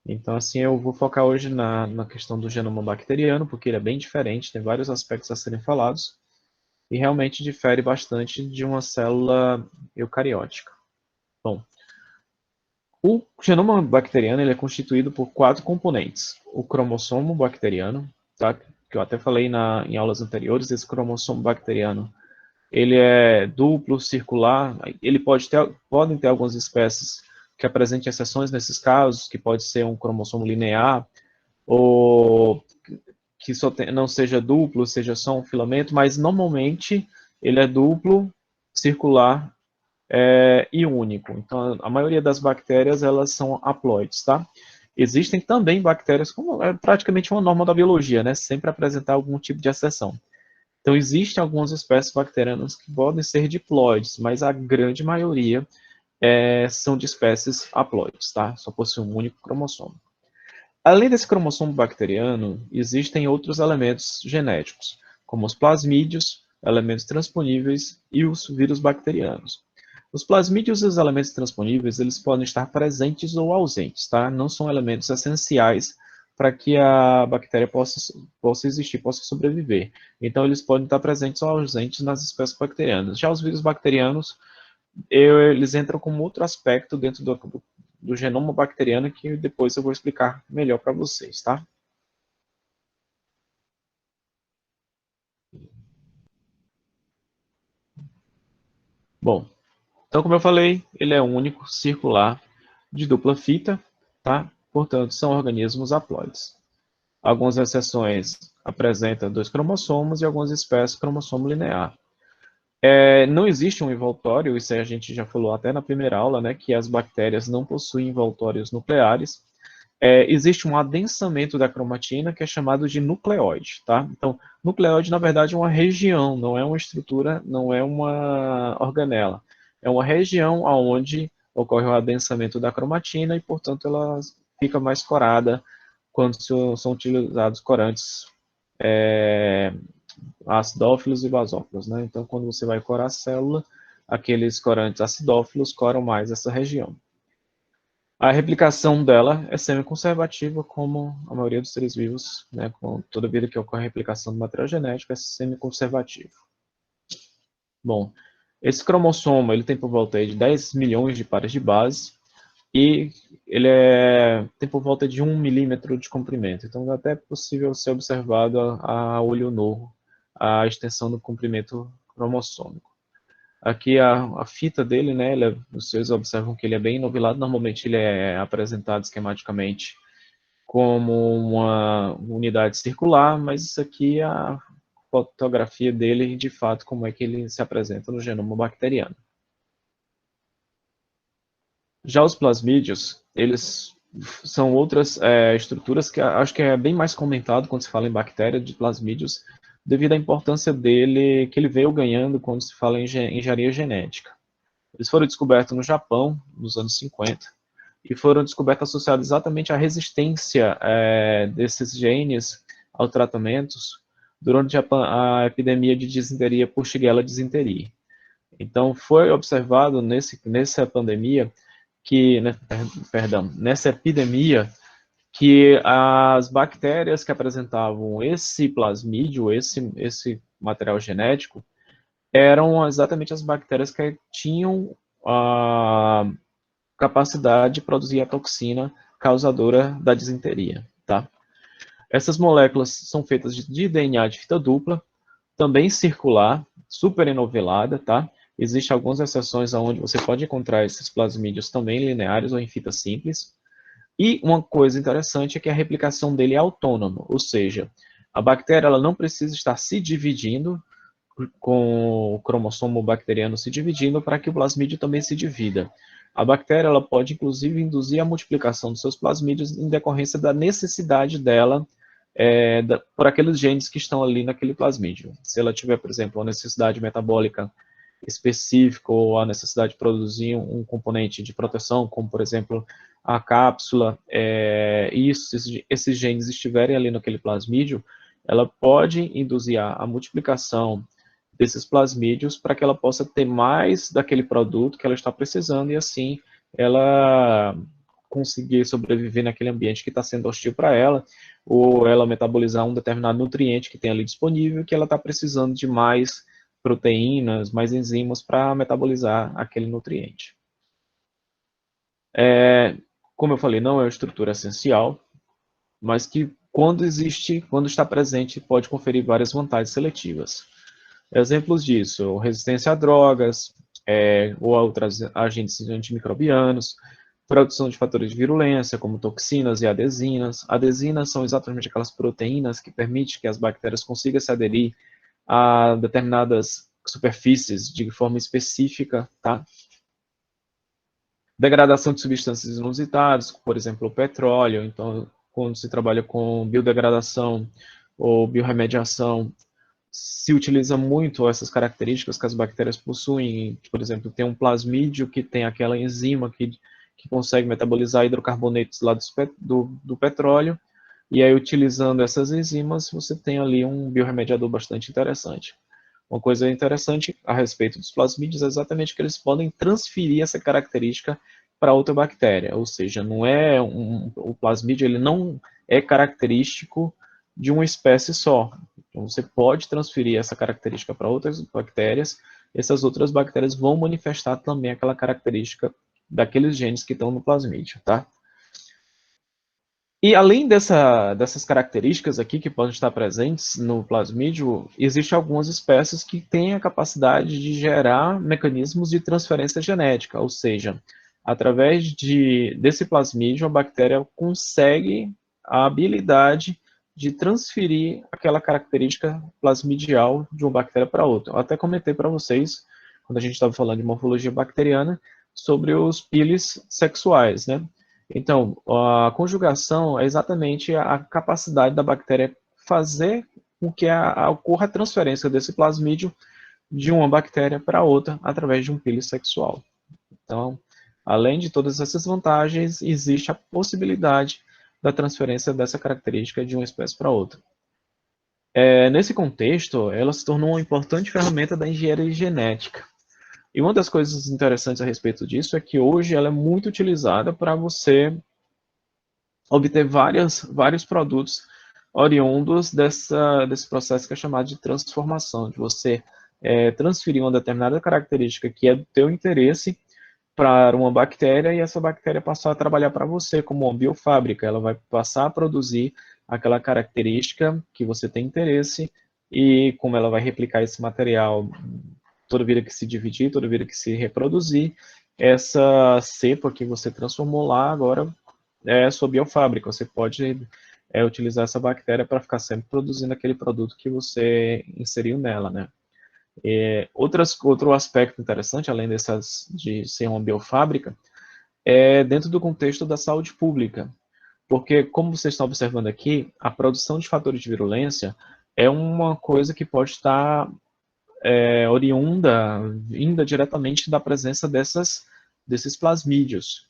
Então, assim, eu vou focar hoje na questão do genoma bacteriano, porque ele é bem diferente, tem vários aspectos a serem falados, e realmente difere bastante de uma célula eucariótica. Bom, o genoma bacteriano ele é constituído por 4 componentes. O cromossomo bacteriano, tá? Que eu até falei em aulas anteriores, esse cromossomo bacteriano ele é duplo, circular, ele podem ter algumas espécies que apresentem exceções nesses casos, que pode ser um cromossomo linear, ou que não seja duplo, seja só um filamento, mas normalmente ele é duplo, circular e único. Então, a maioria das bactérias, elas são haploides, tá? Existem também bactérias, como é praticamente uma norma da biologia, né? Sempre apresentar algum tipo de exceção. Então, existem algumas espécies bacterianas que podem ser diploides, mas a grande maioria são de espécies haploides, tá? Só possui um único cromossomo. Além desse cromossomo bacteriano, existem outros elementos genéticos, como os plasmídios, elementos transponíveis e os vírus bacterianos. Os plasmídios e os elementos transponíveis, eles podem estar presentes ou ausentes, tá? Não são elementos essenciais para que a bactéria possa existir, possa sobreviver. Então, eles podem estar presentes ou ausentes nas espécies bacterianas. Já os vírus bacterianos, eles entram como outro aspecto dentro do genoma bacteriano que depois eu vou explicar melhor para vocês, tá? Bom, então como eu falei, ele é único, circular, de dupla fita, tá? Portanto, são organismos haploides. Algumas exceções apresentam 2 cromossomos e algumas espécies cromossomo linear. Não existe um envoltório, isso a gente já falou até na primeira aula, né, que as bactérias não possuem envoltórios nucleares. Existe um adensamento da cromatina que é chamado de nucleóide, tá? Então, nucleóide, na verdade, é uma região, não é uma estrutura, não é uma organela. É uma região onde ocorre o adensamento da cromatina e, portanto, ela fica mais corada quando são utilizados corantes acidófilos e basófilos, né? Então, quando você vai corar a célula, aqueles corantes acidófilos coram mais essa região. A replicação dela é semi-conservativa, como a maioria dos seres vivos, né? Com toda vida que ocorre a replicação do material genético é semi-conservativo. Bom, esse cromossomo ele tem por volta de 10 milhões de pares de base e ele tem por volta de 1 milímetro de comprimento. Então, é até possível ser observado a olho nu a extensão do comprimento cromossômico. Aqui a fita dele, né, vocês observam que ele é bem novilado, normalmente ele é apresentado esquematicamente como uma unidade circular, mas isso aqui é a fotografia dele, de fato, como é que ele se apresenta no genoma bacteriano. Já os plasmídios, eles são outras estruturas que acho que é bem mais comentado quando se fala em bactéria de plasmídios, devido à importância dele, que ele veio ganhando quando se fala em engenharia genética. Eles foram descobertos no Japão, nos anos 50, e foram descobertos associados exatamente à resistência desses genes aos tratamentos durante a epidemia de disenteria por Shigella disenteria. Então, foi observado nessa pandemia que, perdão, nessa epidemia, que as bactérias que apresentavam esse plasmídio, esse material genético, eram exatamente as bactérias que tinham a capacidade de produzir a toxina causadora da disenteria, tá? Essas moléculas são feitas de DNA de fita dupla, também circular, super enovelada, tá? Existem algumas exceções onde você pode encontrar esses plasmídios também lineares ou em fita simples. E uma coisa interessante é que a replicação dele é autônoma, ou seja, a bactéria ela não precisa estar se dividindo com o cromossomo bacteriano se dividindo para que o plasmídio também se divida. A bactéria ela pode, inclusive, induzir a multiplicação dos seus plasmídios em decorrência da necessidade dela por aqueles genes que estão ali naquele plasmídio. Se ela tiver, por exemplo, uma necessidade metabólica específica ou a necessidade de produzir um componente de proteção, como, por exemplo, a cápsula, esses genes estiverem ali naquele plasmídio, ela pode induzir a multiplicação desses plasmídios para que ela possa ter mais daquele produto que ela está precisando e assim ela conseguir sobreviver naquele ambiente que está sendo hostil para ela, ou ela metabolizar um determinado nutriente que tem ali disponível, que ela está precisando de mais proteínas, mais enzimas para metabolizar aquele nutriente. Como eu falei, não é uma estrutura essencial, mas que quando existe, quando está presente, pode conferir várias vantagens seletivas. Exemplos disso, resistência a drogas, ou a outros agentes antimicrobianos, produção de fatores de virulência, como toxinas e adesinas. Adesinas são exatamente aquelas proteínas que permitem que as bactérias consigam se aderir a determinadas superfícies de forma específica, tá? Degradação de substâncias inusitadas, por exemplo, o petróleo. Então, quando se trabalha com biodegradação ou biorremediação, se utiliza muito essas características que as bactérias possuem. Por exemplo, tem um plasmídio que tem aquela enzima que consegue metabolizar hidrocarbonetos lá do petróleo, e aí utilizando essas enzimas, você tem ali um biorremediador bastante interessante. Uma coisa interessante a respeito dos plasmídios é exatamente que eles podem transferir essa característica para outra bactéria, ou seja, não é o plasmídio ele não é característico de uma espécie só. Então, você pode transferir essa característica para outras bactérias, essas outras bactérias vão manifestar também aquela característica daqueles genes que estão no plasmídio, tá? E além dessas características aqui que podem estar presentes no plasmídio, existem algumas espécies que têm a capacidade de gerar mecanismos de transferência genética, ou seja, através desse plasmídio, a bactéria consegue a habilidade de transferir aquela característica plasmidial de uma bactéria para outra. Eu até comentei para vocês, quando a gente estava falando de morfologia bacteriana, sobre os pilis sexuais, né? Então, a conjugação é exatamente a capacidade da bactéria fazer com que ocorra a transferência desse plasmídio de uma bactéria para outra através de um pili sexual. Então, além de todas essas vantagens, existe a possibilidade da transferência dessa característica de uma espécie para outra. Nesse contexto, ela se tornou uma importante ferramenta da engenharia genética. E uma das coisas interessantes a respeito disso é que hoje ela é muito utilizada para você obter vários produtos oriundos desse processo que é chamado de transformação, de você transferir uma determinada característica que é do teu interesse para uma bactéria e essa bactéria passar a trabalhar para você como uma biofábrica. Ela vai passar a produzir aquela característica que você tem interesse e como ela vai replicar esse material toda vida que se dividir, toda vida que se reproduzir, essa cepa que você transformou lá agora é sua biofábrica. Você pode utilizar essa bactéria para ficar sempre produzindo aquele produto que você inseriu nela, né? Outro aspecto interessante, além de ser uma biofábrica, é dentro do contexto da saúde pública. Porque, como vocês estão observando aqui, a produção de fatores de virulência é uma coisa que pode estar vinda diretamente da presença desses plasmídios.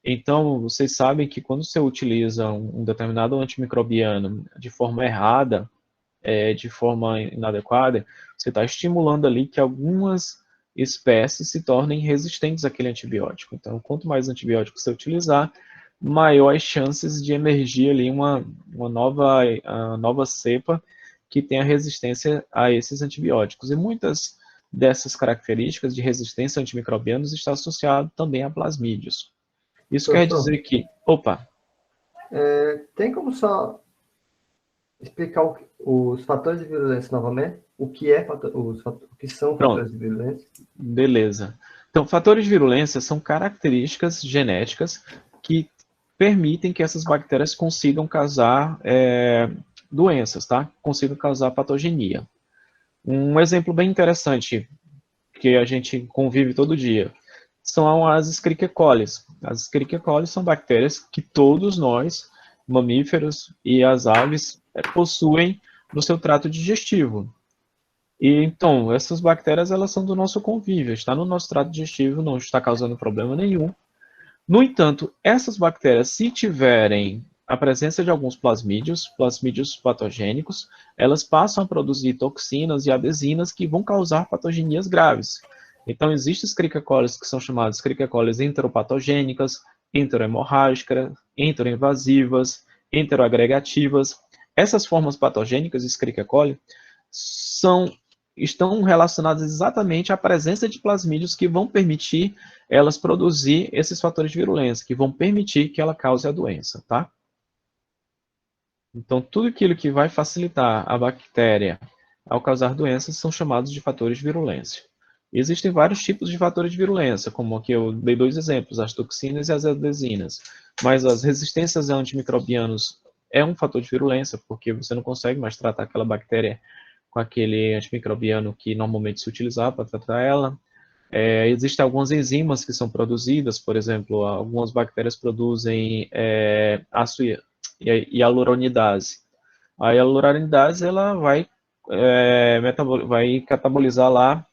Então, vocês sabem que quando você utiliza um determinado antimicrobiano de forma errada, de forma inadequada, você está estimulando ali que algumas espécies se tornem resistentes àquele antibiótico. Então, quanto mais antibiótico você utilizar, maior as chances de emergir ali uma nova cepa que tenha resistência a esses antibióticos. E muitas dessas características de resistência a antimicrobianos está associado também a plasmídios. Isso quer Professor, dizer que, opa, tem como só explicar os fatores de virulência novamente? O que são pronto, fatores de virulência? beleza. Então, fatores de virulência são características genéticas que permitem que essas bactérias consigam causar doenças, tá? Consigam causar patogenia. Um exemplo bem interessante que a gente convive todo dia são as Escherichia coli. As Escherichia coli são bactérias que todos nós, mamíferos e as aves, possuem no seu trato digestivo. E então, essas bactérias elas são do nosso convívio, está no nosso trato digestivo, não está causando problema nenhum. No entanto, essas bactérias, se tiverem a presença de alguns plasmídios patogênicos, elas passam a produzir toxinas e adesinas que vão causar patogenias graves. Então, existem Escherichia coli que são chamadas Escherichia coli enteropatogênicas, enterohemorrágicas, enteroinvasivas, enteroagregativas. Essas formas patogênicas de Escherichia coli estão relacionadas exatamente à presença de plasmídios que vão permitir elas produzir esses fatores de virulência, que vão permitir que ela cause a doença, tá? Então, tudo aquilo que vai facilitar a bactéria ao causar doenças são chamados de fatores de virulência. Existem vários tipos de fatores de virulência, como aqui eu dei 2 exemplos, as toxinas e as adesinas. Mas as resistências a antimicrobianos é um fator de virulência, porque você não consegue mais tratar aquela bactéria com aquele antimicrobiano que normalmente se utilizava para tratar ela. Existem algumas enzimas que são produzidas, por exemplo, algumas bactérias produzem ácido hialuronidase. A hialuronidase ela vai catabolizar lá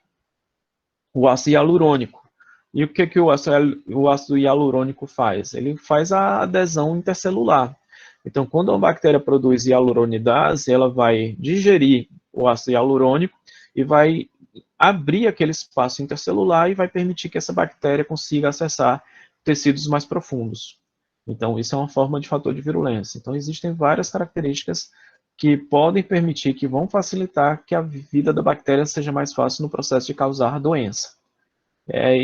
o ácido hialurônico. E o que o ácido hialurônico faz? Ele faz a adesão intercelular. Então, quando a bactéria produz hialuronidase, ela vai digerir o ácido hialurônico e vai abrir aquele espaço intercelular e vai permitir que essa bactéria consiga acessar tecidos mais profundos. Então, isso é uma forma de fator de virulência. Então, existem várias características que podem permitir, que vão facilitar que a vida da bactéria seja mais fácil no processo de causar doença.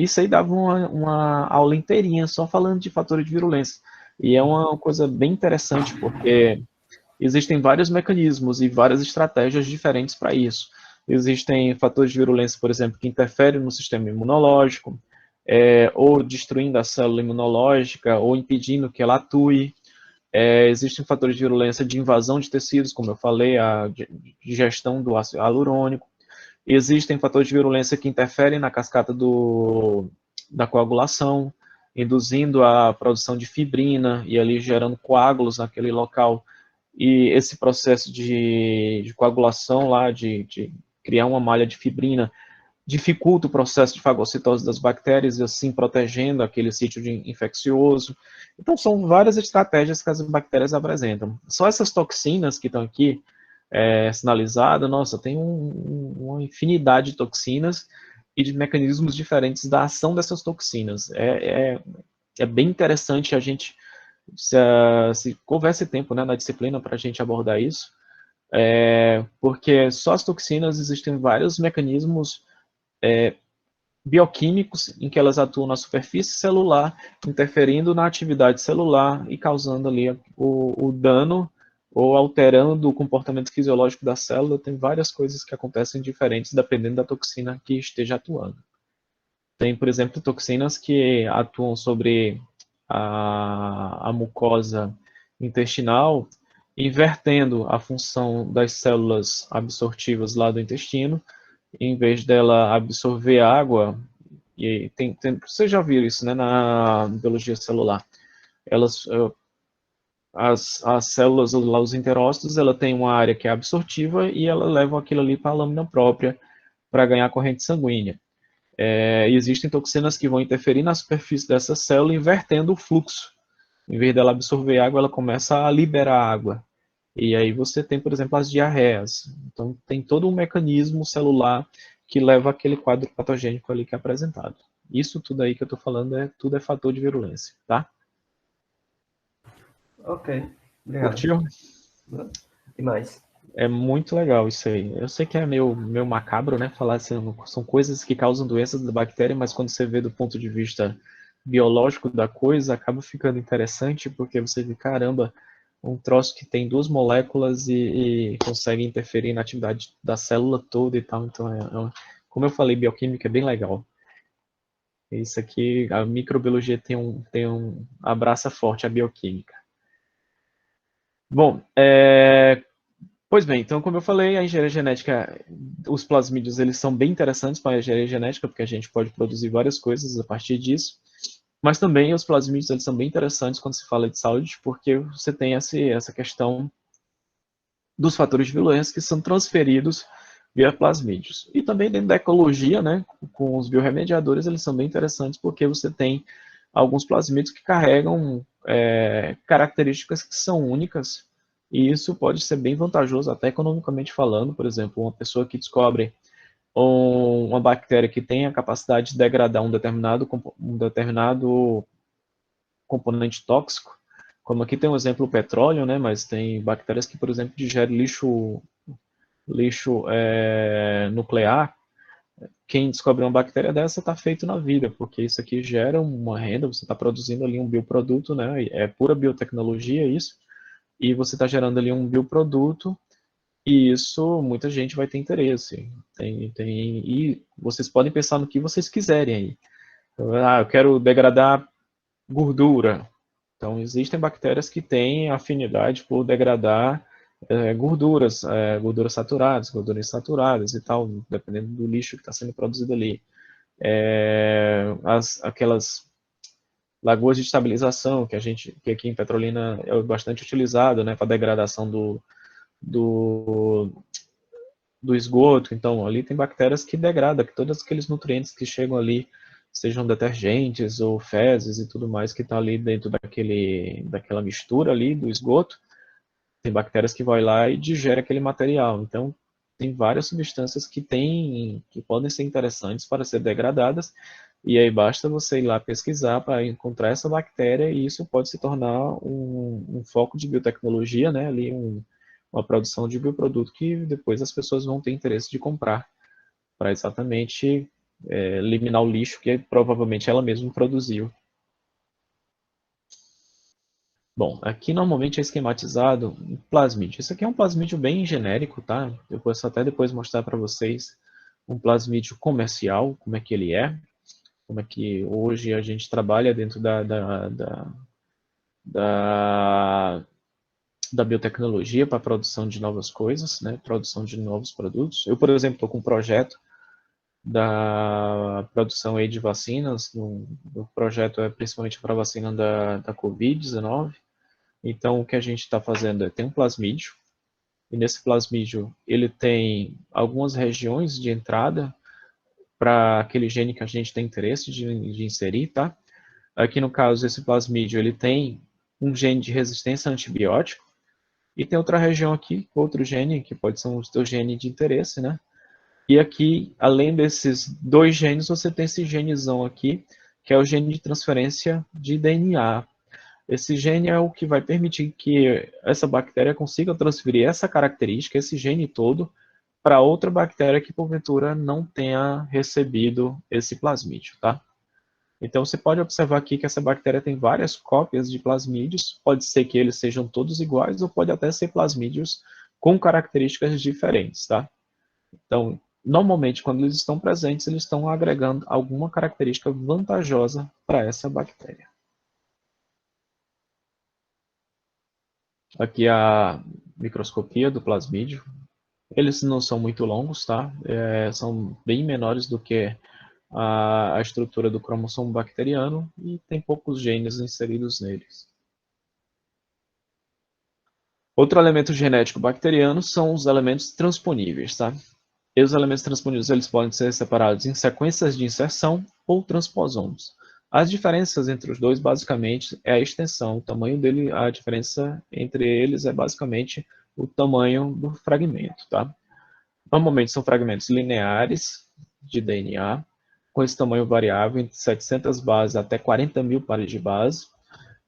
Isso aí dava uma aula inteirinha só falando de fatores de virulência. E é uma coisa bem interessante, porque existem vários mecanismos e várias estratégias diferentes para isso. Existem fatores de virulência, por exemplo, que interferem no sistema imunológico, ou destruindo a célula imunológica, ou impedindo que ela atue. Existem fatores de virulência de invasão de tecidos, como eu falei, a digestão do ácido hialurônico. Existem fatores de virulência que interferem na cascata da coagulação, induzindo a produção de fibrina e ali gerando coágulos naquele local. E esse processo de coagulação lá, de criar uma malha de fibrina, dificulta o processo de fagocitose das bactérias e assim protegendo aquele sítio infeccioso. Então são várias estratégias que as bactérias apresentam. Só essas toxinas que estão aqui sinalizadas, nossa, tem uma infinidade de toxinas e de mecanismos diferentes da ação dessas toxinas. É bem interessante a gente, se houvesse tempo, né, na disciplina para a gente abordar isso, porque só as toxinas existem vários mecanismos bioquímicos em que elas atuam na superfície celular, interferindo na atividade celular e causando ali o dano ou alterando o comportamento fisiológico da célula. Tem várias coisas que acontecem diferentes dependendo da toxina que esteja atuando. Tem, por exemplo, toxinas que atuam sobre a mucosa intestinal, invertendo a função das células absortivas lá do intestino. Em vez dela absorver água, e você já viu isso, né, na biologia celular, as células, lá, os enterócitos, ela tem uma área que é absortiva e ela leva aquilo ali para a lâmina própria para ganhar corrente sanguínea. Existem toxinas que vão interferir na superfície dessa célula, invertendo o fluxo. Em vez dela absorver água, ela começa a liberar água. E aí você tem, por exemplo, as diarreias. Então, tem todo um mecanismo celular que leva aquele quadro patogênico ali que é apresentado. Isso tudo aí que eu estou falando, tudo é fator de virulência, tá? Ok, obrigado. Curtiu? E mais? É muito legal isso aí. Eu sei que é meio macabro, né? Falar assim, são coisas que causam doenças da bactéria, mas quando você vê do ponto de vista biológico da coisa, acaba ficando interessante, porque você vê, caramba, um troço que tem 2 moléculas e consegue interferir na atividade da célula toda e tal. Então, como eu falei, bioquímica é bem legal. Isso aqui, a microbiologia abraça forte a bioquímica. Bom, pois bem, então, como eu falei, a engenharia genética, os plasmídios, eles são bem interessantes para a engenharia genética, porque a gente pode produzir várias coisas a partir disso. Mas também os plasmídios, eles são bem interessantes quando se fala de saúde, porque você tem essa questão dos fatores de virulência que são transferidos via plasmídios. E também dentro da ecologia, né, com os biorremediadores, eles são bem interessantes porque você tem alguns plasmídios que carregam características que são únicas, e isso pode ser bem vantajoso, até economicamente falando. Por exemplo, uma pessoa que descobre uma bactéria que tem a capacidade de degradar um determinado componente tóxico, como aqui tem um exemplo o petróleo, né, mas tem bactérias que, por exemplo, digerem lixo nuclear. Quem descobre uma bactéria dessa está feito na vida, porque isso aqui gera uma renda, você está produzindo ali um bioproduto, né, é pura biotecnologia isso, e você está gerando ali um bioproduto, e isso muita gente vai ter interesse. E vocês podem pensar no que vocês quiserem aí. Eu quero degradar gordura. Então, existem bactérias que têm afinidade por degradar gorduras, gorduras saturadas, gorduras insaturadas e tal, dependendo do lixo que está sendo produzido ali. Aquelas lagoas de estabilização que aqui em Petrolina é bastante utilizado, né, para degradação do, do esgoto. Então, ali tem bactérias que degradam, que todos aqueles nutrientes que chegam ali, sejam detergentes ou fezes e tudo mais que está ali dentro daquela mistura ali do esgoto, tem bactérias que vai lá e digere aquele material. Então, tem várias substâncias que podem ser interessantes para ser degradadas, e aí basta você ir lá pesquisar para encontrar essa bactéria, e isso pode se tornar um foco de biotecnologia, né? Ali uma produção de bioproduto que depois as pessoas vão ter interesse de comprar, para exatamente eliminar o lixo que provavelmente ela mesma produziu. Bom, aqui normalmente é esquematizado um plasmídio. Isso aqui é um plasmídio bem genérico, tá? Eu posso até depois mostrar para vocês um plasmídio comercial, como é que ele é, como é que hoje a gente trabalha dentro da, da biotecnologia para a produção de novas coisas, né? Produção de novos produtos. Eu, por exemplo, estou com um projeto da produção aí de vacinas, o projeto é principalmente para a vacina da Covid-19. Então, o que a gente está fazendo tem um plasmídio, e nesse plasmídio ele tem algumas regiões de entrada para aquele gene que a gente tem interesse de inserir, tá? Aqui no caso, esse plasmídio, ele tem um gene de resistência a antibiótico, e tem outra região aqui, outro gene, que pode ser um teu gene de interesse, né? E aqui, além desses dois genes, você tem esse genezão aqui, que é o gene de transferência de DNA. Esse gene é o que vai permitir que essa bactéria consiga transferir essa característica, esse gene todo, para outra bactéria que porventura não tenha recebido esse plasmídio, tá? Então você pode observar aqui que essa bactéria tem várias cópias de plasmídios, pode ser que eles sejam todos iguais ou pode até ser plasmídios com características diferentes, tá? Então, normalmente quando eles estão presentes, eles estão agregando alguma característica vantajosa para essa bactéria. Aqui a microscopia do plasmídio. Eles não são muito longos, tá? São bem menores do que a estrutura do cromossomo bacteriano e tem poucos genes inseridos neles. Outro elemento genético bacteriano são os elementos transponíveis, tá? E os elementos transponíveis eles podem ser separados em sequências de inserção ou transposomos. As diferenças entre os dois, basicamente, é a extensão, o tamanho dele, a diferença entre eles é basicamente o tamanho do fragmento, tá? Normalmente são fragmentos lineares de DNA, com esse tamanho variável entre 700 bases até 40.000 pares de base,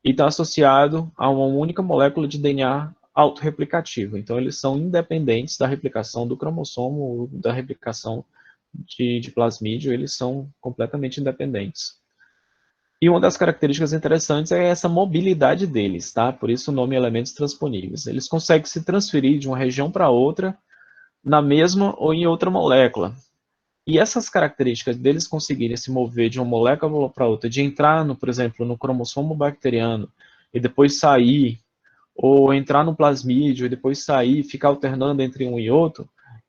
e está associado a uma única molécula de DNA autorreplicativa. Então, eles são independentes da replicação do cromossomo, da replicação de plasmídio, eles são completamente independentes. E uma das características interessantes é essa mobilidade deles, tá? Por isso o nome elementos transponíveis. Eles conseguem se transferir de uma região para outra, na mesma ou em outra molécula. E essas características deles conseguirem se mover de uma molécula para outra, de entrar, por exemplo, no cromossomo bacteriano e depois sair, ou entrar no plasmídio e depois sair, ficar alternando entre um e outro,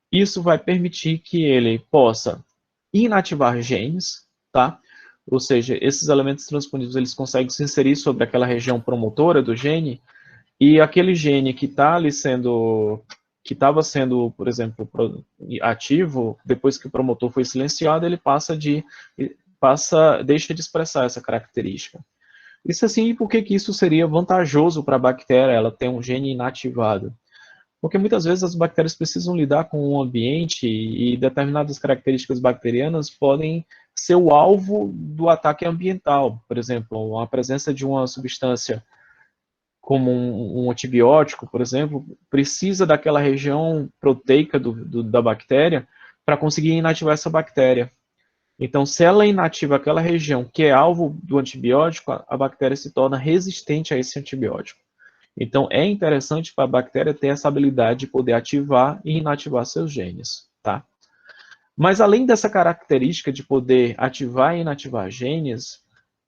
isso vai permitir que ele possa inativar genes, tá? Ou seja, esses elementos transponíveis eles conseguem se inserir sobre aquela região promotora do gene, e aquele gene que está ali que estava sendo, por exemplo, ativo, depois que o promotor foi silenciado, ele deixa de expressar essa característica. Isso assim, por que isso seria vantajoso para a bactéria, ela ter um gene inativado? Porque muitas vezes as bactérias precisam lidar com o ambiente e determinadas características bacterianas podem ser o alvo do ataque ambiental. Por exemplo, a presença de uma substância como um antibiótico, por exemplo, precisa daquela região proteica da bactéria para conseguir inativar essa bactéria. Então, se ela inativa aquela região que é alvo do antibiótico, a bactéria se torna resistente a esse antibiótico. Então, é interessante para a bactéria ter essa habilidade de poder ativar e inativar seus genes, tá? Mas, além dessa característica de poder ativar e inativar genes,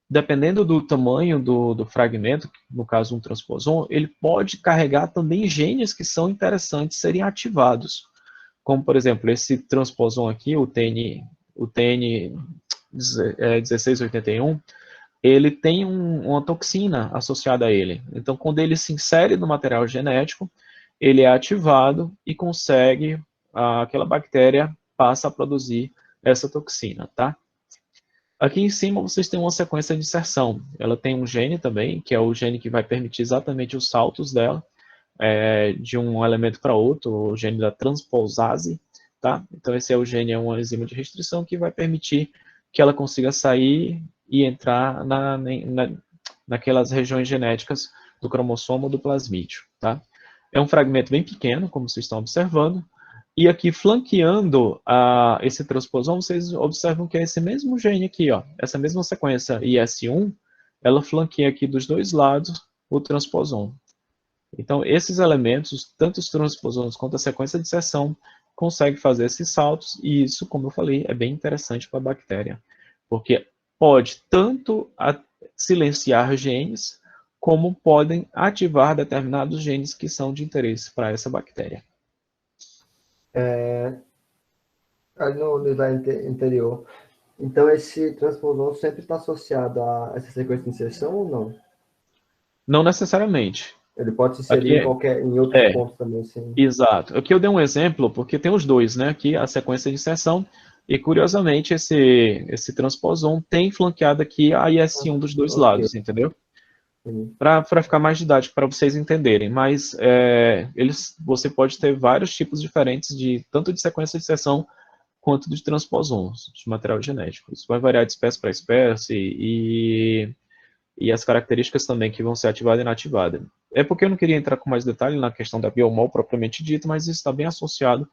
dependendo do tamanho do fragmento, no caso um transposon, ele pode carregar também genes que são interessantes serem ativados. Como, por exemplo, esse transposon aqui, o TN 1681, ele tem uma toxina associada a ele. Então, quando ele se insere no material genético, ele é ativado e consegue, aquela bactéria passa a produzir essa toxina, tá? Aqui em cima vocês têm uma sequência de inserção. Ela tem um gene também, que é o gene que vai permitir exatamente os saltos dela, de um elemento para outro, o gene da transposase, tá? Então esse é o gene, é uma enzima de restrição que vai permitir que ela consiga sair e entrar naquelas regiões genéticas do cromossomo do plasmídio, tá? É um fragmento bem pequeno, como vocês estão observando, e aqui flanqueando esse transposon, vocês observam que é esse mesmo gene aqui, ó, essa mesma sequência IS1, ela flanqueia aqui dos dois lados o transposon. Então, esses elementos, tanto os transposons quanto a sequência de inserção, conseguem fazer esses saltos, e isso, como eu falei, é bem interessante para a bactéria, porque pode tanto silenciar genes, como podem ativar determinados genes que são de interesse para essa bactéria. Ali no slide anterior, então esse transposon sempre está associado a essa sequência de inserção ou não? Não necessariamente. Ele pode se inserir em outros pontos também, sim. Exato. Aqui eu dei um exemplo, porque tem os dois, né? Aqui a sequência de inserção, e curiosamente esse transposon tem flanqueado aqui a IS1 dos dois lados, entendeu? Para ficar mais didático, para vocês entenderem. Mas você pode ter vários tipos diferentes, tanto de sequência de inserção, quanto de transposons, de material genético. Isso vai variar de espécie para espécie, e as características também que vão ser ativadas e inativadas. É porque eu não queria entrar com mais detalhe na questão da biomol propriamente dita, mas isso está bem associado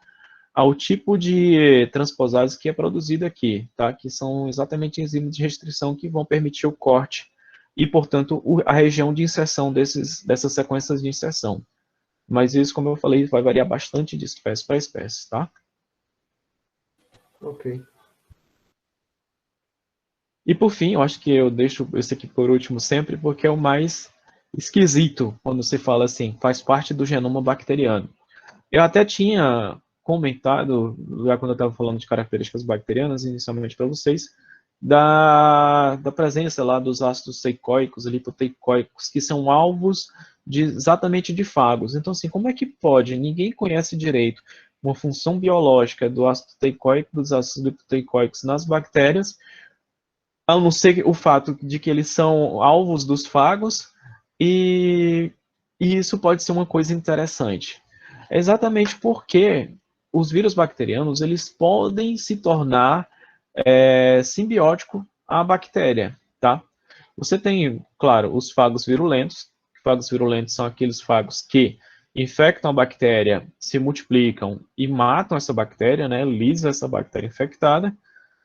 ao tipo de transposase que é produzido aqui, tá? Que são exatamente enzimas de restrição que vão permitir o corte e, portanto, a região de inserção dessas sequências de inserção. Mas isso, como eu falei, vai variar bastante de espécie para espécie, tá? Ok. E por fim, eu acho que eu deixo esse aqui por último sempre, porque é o mais esquisito quando se fala assim, faz parte do genoma bacteriano. Eu até tinha comentado, já quando eu estava falando de características bacterianas, inicialmente para vocês, da presença lá dos ácidos teicoicos, lipoteicoicos, que são alvos exatamente de fagos. Então, assim, como é que pode? Ninguém conhece direito uma função biológica do ácido teicoico, dos ácidos lipoteicoicos nas bactérias, a não ser o fato de que eles são alvos dos fagos, e isso pode ser uma coisa interessante. É exatamente porque os vírus bacterianos, eles podem se tornar simbiótico à bactéria, tá? Você tem, claro, os fagos virulentos. Fagos virulentos são aqueles fagos que infectam a bactéria, se multiplicam e matam essa bactéria, né? Lisam essa bactéria infectada.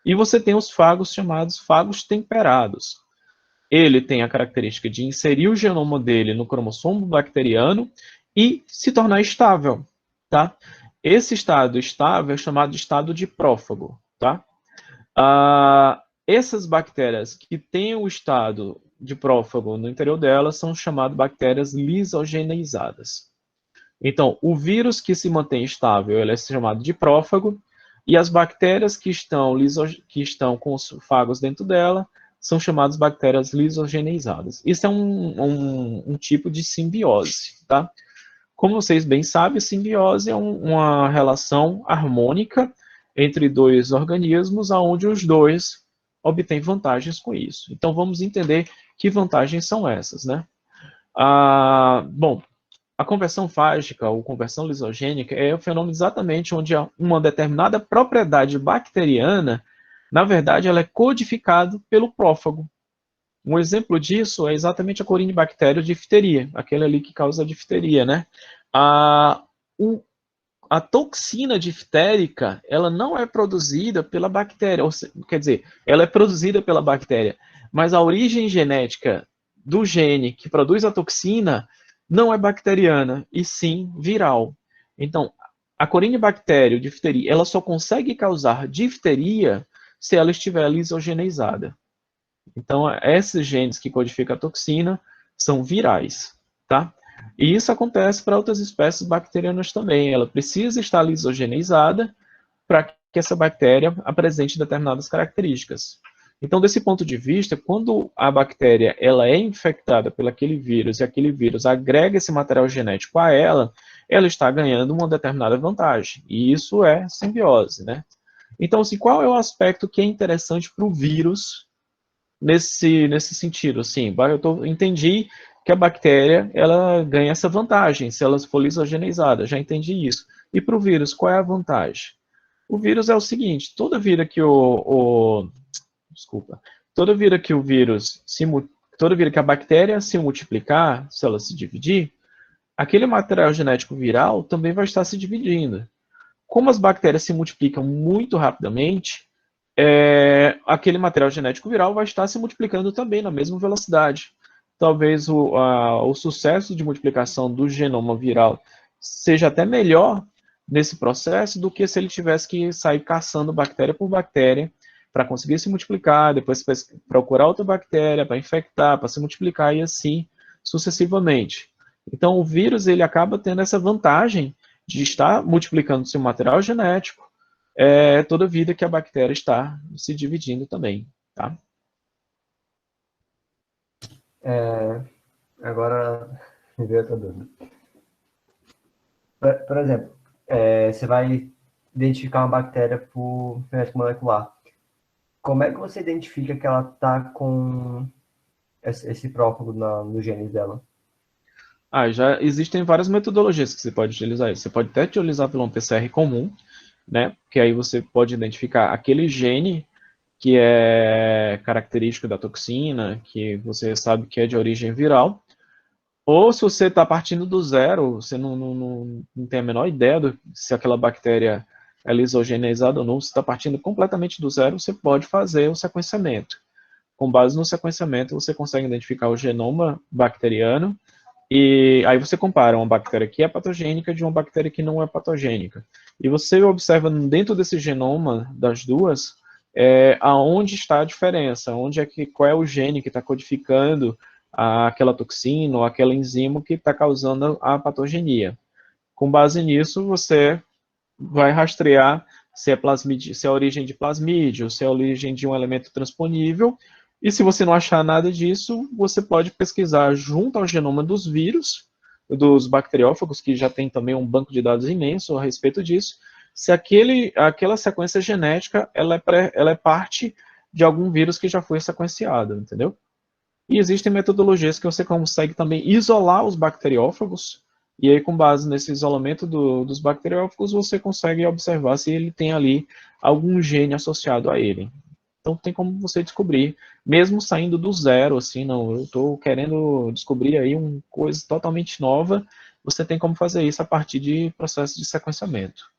E você tem os fagos chamados fagos temperados. Ele tem a característica de inserir o genoma dele no cromossomo bacteriano e se tornar estável, tá? Esse estado estável é chamado de estado de prófago, tá? Essas bactérias que têm o estado de prófago no interior delas são chamadas bactérias lisogeneizadas. Então, o vírus que se mantém estável, ele é chamado de prófago, e as bactérias que estão com os fagos dentro dela são chamadas bactérias lisogeneizadas. Isso é um tipo de simbiose, tá? Como vocês bem sabem, simbiose é uma relação harmônica entre dois organismos, onde os dois obtêm vantagens com isso. Então, vamos entender que vantagens são essas, né? Bom, a conversão fágica ou conversão lisogênica é o fenômeno exatamente onde uma determinada propriedade bacteriana Na verdade, ela é codificada pelo prófago. Um exemplo disso é exatamente a Corynebacterium difteria, aquele ali que causa a difteria, né? A, a toxina diftérica, ela não é produzida pela bactéria, quer dizer, ela é produzida pela bactéria, mas a origem genética do gene que produz a toxina não é bacteriana, e sim viral. Então, a Corynebacterium difteria, ela só consegue causar difteria se ela estiver lisogeneizada. Então, esses genes que codificam a toxina são virais, tá? E isso acontece para outras espécies bacterianas também. Ela precisa estar lisogeneizada para que essa bactéria apresente determinadas características. Então, desse ponto de vista, quando a bactéria ela é infectada pelo aquele vírus e aquele vírus agrega esse material genético a ela, ela está ganhando uma determinada vantagem. E isso é simbiose, né? Então, assim, qual é o aspecto que é interessante para o vírus nesse sentido, assim, entendi que a bactéria ela ganha essa vantagem se ela for lisogeneizada, já entendi isso. E para o vírus, qual é a vantagem? O vírus é o seguinte, desculpa, toda vida que o vírus toda vida que a bactéria se multiplicar, se ela se dividir, aquele material genético viral também vai estar se dividindo. Como as bactérias se multiplicam muito rapidamente, aquele material genético viral vai estar se multiplicando também na mesma velocidade. Talvez o sucesso de multiplicação do genoma viral seja até melhor nesse processo do que se ele tivesse que sair caçando bactéria por bactéria para conseguir se multiplicar, depois procurar outra bactéria para infectar, para se multiplicar e assim sucessivamente. Então, o vírus ele acaba tendo essa vantagem de estar multiplicando seu material genético toda vida que a bactéria está se dividindo também, tá? Agora me veio outra dúvida. Por exemplo, você vai identificar uma bactéria por genética molecular. Como é que você identifica que ela está com esse prófago no genes dela? Já existem várias metodologias que você pode utilizar. Você pode até utilizar pelo PCR comum, né? Que aí você pode identificar aquele gene que é característico da toxina, que você sabe que é de origem viral. Ou se você está partindo do zero, você não tem a menor ideia se aquela bactéria é lisogeneizada ou não, você está partindo completamente do zero, você pode fazer o sequenciamento. Com base no sequenciamento, você consegue identificar o genoma bacteriano e aí você compara uma bactéria que é patogênica de uma bactéria que não é patogênica. E você observa dentro desse genoma das duas aonde está a diferença, qual é o gene que está codificando aquela toxina ou aquela enzima que está causando a patogenia. Com base nisso, você vai rastrear se se é a origem de plasmídio, se é a origem de um elemento transponível, e se você não achar nada disso, você pode pesquisar junto ao genoma dos vírus, dos bacteriófagos, que já tem também um banco de dados imenso a respeito disso, se aquela sequência genética ela é parte de algum vírus que já foi sequenciado, entendeu? E existem metodologias que você consegue também isolar os bacteriófagos, e aí com base nesse isolamento dos bacteriófagos, você consegue observar se ele tem ali algum gene associado a ele. Então tem como você descobrir, mesmo saindo do zero, assim, não, eu estou querendo descobrir aí uma coisa totalmente nova, você tem como fazer isso a partir de processos de sequenciamento.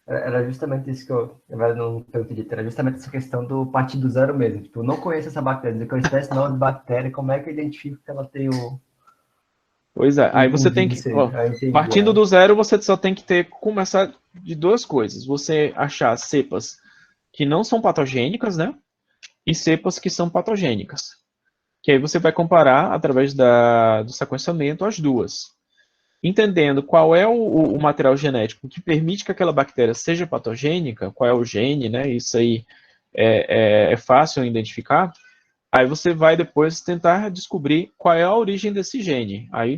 Era justamente isso que eu não perguntei, era justamente essa questão do partir do zero mesmo. Tipo, eu não conheço essa bactéria, dizer que é uma espécie nova de bactéria, como é que eu identifico que ela tem Pois é, aí você tem que, vírus? partindo do zero, você só tem que começar de duas coisas. Você achar cepas que não são patogênicas, né? E cepas que são patogênicas. Que aí você vai comparar, através do sequenciamento, as duas. Entendendo qual é o material genético que permite que aquela bactéria seja patogênica, qual é o gene, né? Isso aí é fácil identificar. Aí você vai depois tentar descobrir qual é a origem desse gene. Aí,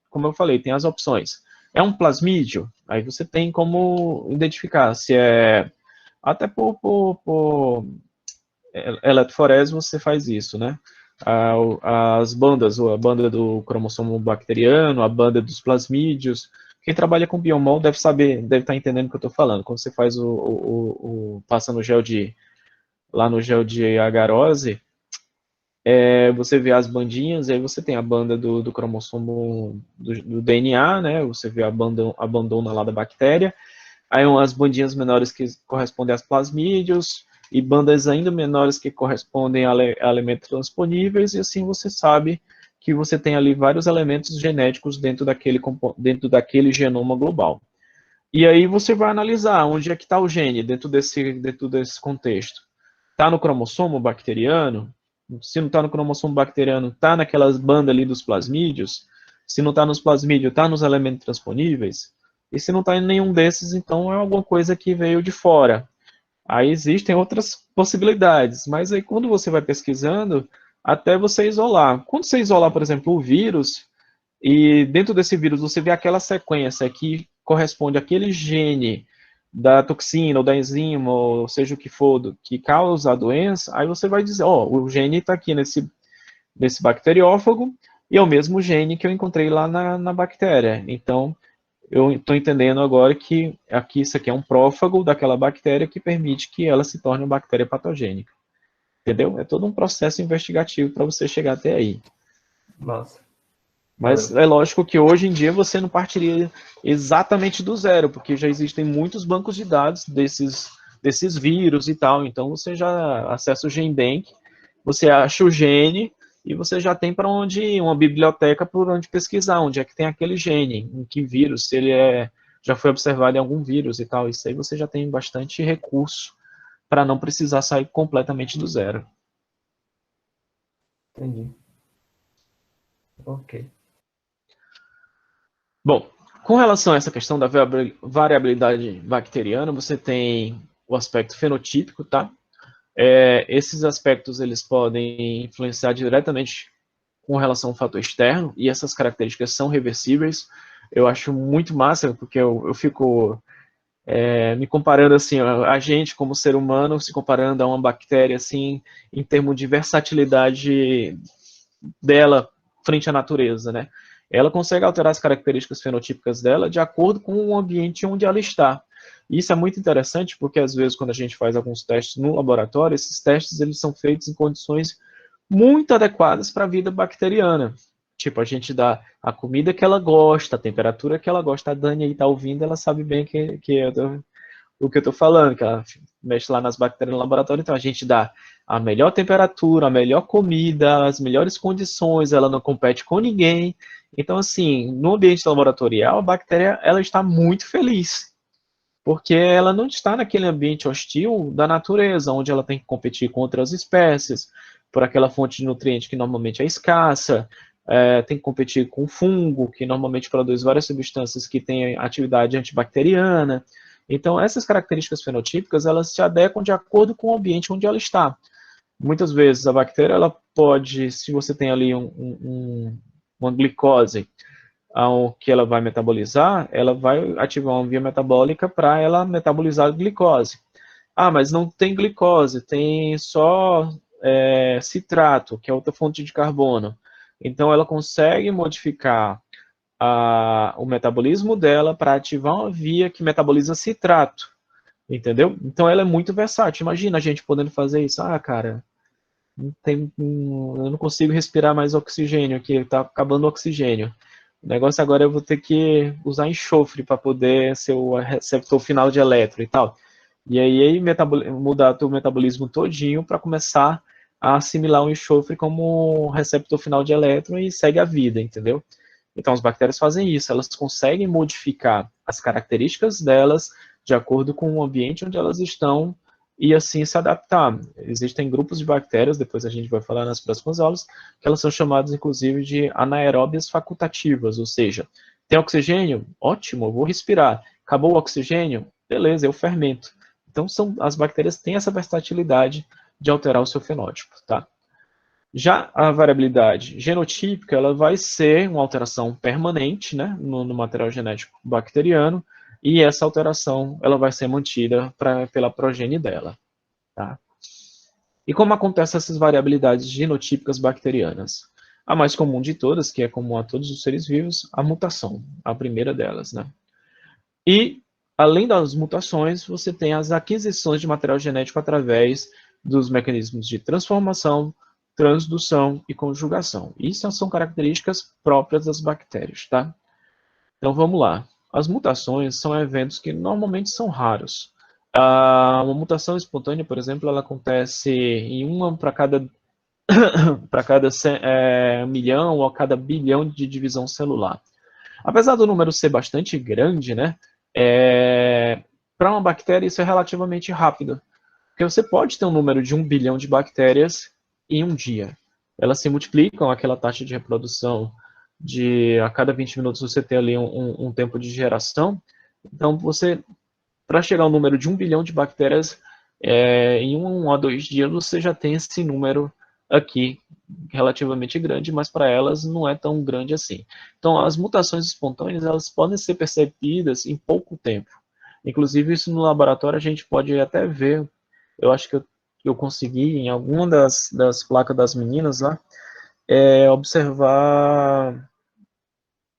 como eu falei, tem as opções. É um plasmídio? Aí você tem como identificar se é... Até por eletroforese você faz isso, né? As bandas, a banda do cromossomo bacteriano, a banda dos plasmídios, Quem trabalha com biomol deve saber, deve estar entendendo o que eu estou falando. Quando você faz passa no gel lá no gel de agarose, você vê as bandinhas, e aí você tem a banda do cromossomo do DNA, né? Você vê a bandona lá da bactéria, aí umas bandinhas menores que correspondem às plasmídios, e bandas ainda menores que correspondem a elementos transponíveis, e assim você sabe que você tem ali vários elementos genéticos dentro daquele genoma global. E aí você vai analisar onde é que está o gene dentro desse contexto. Está no cromossomo bacteriano? Se não está no cromossomo bacteriano, está naquelas bandas ali dos plasmídios? Se não está nos plasmídios, está nos elementos transponíveis? E se não está em nenhum desses, então é alguma coisa que veio de fora. Aí existem outras possibilidades, mas aí quando você vai pesquisando, até você isolar. Quando você isolar, por exemplo, o vírus, e dentro desse vírus você vê aquela sequência que corresponde àquele gene da toxina ou da enzima, ou seja o que for, que causa a doença, aí você vai dizer, ó, o gene está aqui nesse bacteriófago, e é o mesmo gene que eu encontrei lá na bactéria. Então, eu estou entendendo agora que aqui isso aqui é um prófago daquela bactéria que permite que ela se torne uma bactéria patogênica. Entendeu? É todo um processo investigativo para você chegar até aí. Massa. Mas é lógico que hoje em dia você não partiria exatamente do zero, porque já existem muitos bancos de dados desses vírus e tal. Então você já acessa o GenBank, você acha o gene e você já tem para onde ir, uma biblioteca por onde pesquisar, onde é que tem aquele gene, em que vírus, se ele já foi observado em algum vírus e tal. Isso aí você já tem bastante recurso para não precisar sair completamente do zero. Entendi. Ok. Bom, com relação a essa questão da variabilidade bacteriana, você tem o aspecto fenotípico, tá? Esses aspectos eles podem influenciar diretamente com relação ao fator externo, e essas características são reversíveis. Eu acho muito massa, porque eu fico me comparando assim, a gente como ser humano, se comparando a uma bactéria assim, em termos de versatilidade dela frente à natureza, né? Ela consegue alterar as características fenotípicas dela de acordo com o ambiente onde ela está. Isso é muito interessante porque às vezes quando a gente faz alguns testes no laboratório, esses testes eles são feitos em condições muito adequadas para a vida bacteriana. Tipo, a gente dá a comida que ela gosta, a temperatura que ela gosta. A Dani aí está ouvindo, ela sabe bem o que eu estou falando, que ela mexe lá nas bactérias no laboratório. Então, a gente dá a melhor temperatura, a melhor comida, as melhores condições, ela não compete com ninguém. Então, assim, no ambiente laboratorial, a bactéria ela está muito feliz, porque ela não está naquele ambiente hostil da natureza, onde ela tem que competir com outras espécies, por aquela fonte de nutriente que normalmente é escassa, tem que competir com fungo, que normalmente produz várias substâncias que têm atividade antibacteriana. Então, essas características fenotípicas, elas se adequam de acordo com o ambiente onde ela está. Muitas vezes a bactéria, ela pode, se você tem ali uma glicose, que ela vai metabolizar, ela vai ativar uma via metabólica para ela metabolizar a glicose. Ah, mas não tem glicose, tem só citrato, que é outra fonte de carbono. Então ela consegue modificar o metabolismo dela para ativar uma via que metaboliza citrato, entendeu? Então ela é muito versátil. Imagina a gente podendo fazer isso. Ah, cara, eu não consigo respirar mais oxigênio aqui, está acabando o oxigênio. O negócio agora eu vou ter que usar enxofre para poder ser o receptor final de elétron e tal. E aí mudar o metabolismo todinho para começar a assimilar o enxofre como receptor final de elétron e segue a vida, entendeu? Então as bactérias fazem isso, elas conseguem modificar as características delas de acordo com o ambiente onde elas estão e assim se adaptar. Existem grupos de bactérias, depois a gente vai falar nas próximas aulas, que elas são chamadas inclusive de anaeróbias facultativas, ou seja, tem oxigênio? Ótimo, eu vou respirar. Acabou o oxigênio? Beleza, eu fermento. Então as bactérias têm essa versatilidade de alterar o seu fenótipo, tá? Já a variabilidade genotípica, ela vai ser uma alteração permanente, né, no material genético bacteriano, e essa alteração ela vai ser mantida pela progenie dela. Tá? E como acontecem essas variabilidades genotípicas bacterianas? A mais comum de todas, que é comum a todos os seres vivos, a mutação, a primeira delas, né? E, além das mutações, você tem as aquisições de material genético através dos mecanismos de transformação, transdução e conjugação. Isso são características próprias das bactérias, tá? Então, vamos lá. As mutações são eventos que normalmente são raros. Uma mutação espontânea, por exemplo, ela acontece em uma para cada milhão ou a cada bilhão de divisão celular. Apesar do número ser bastante grande, né, para uma bactéria isso é relativamente rápido, porque você pode ter um número de 1 bilhão de bactérias em um dia. Elas se multiplicam, aquela taxa de reprodução de a cada 20 minutos você tem ali um tempo de geração. Então, para chegar ao número de 1 bilhão de bactérias, em 1 a 2 dias você já tem esse número aqui relativamente grande, mas para elas não é tão grande assim. Então, as mutações espontâneas elas podem ser percebidas em pouco tempo. Inclusive, isso no laboratório a gente pode até ver. Eu acho que eu consegui, em alguma das placas das meninas lá, observar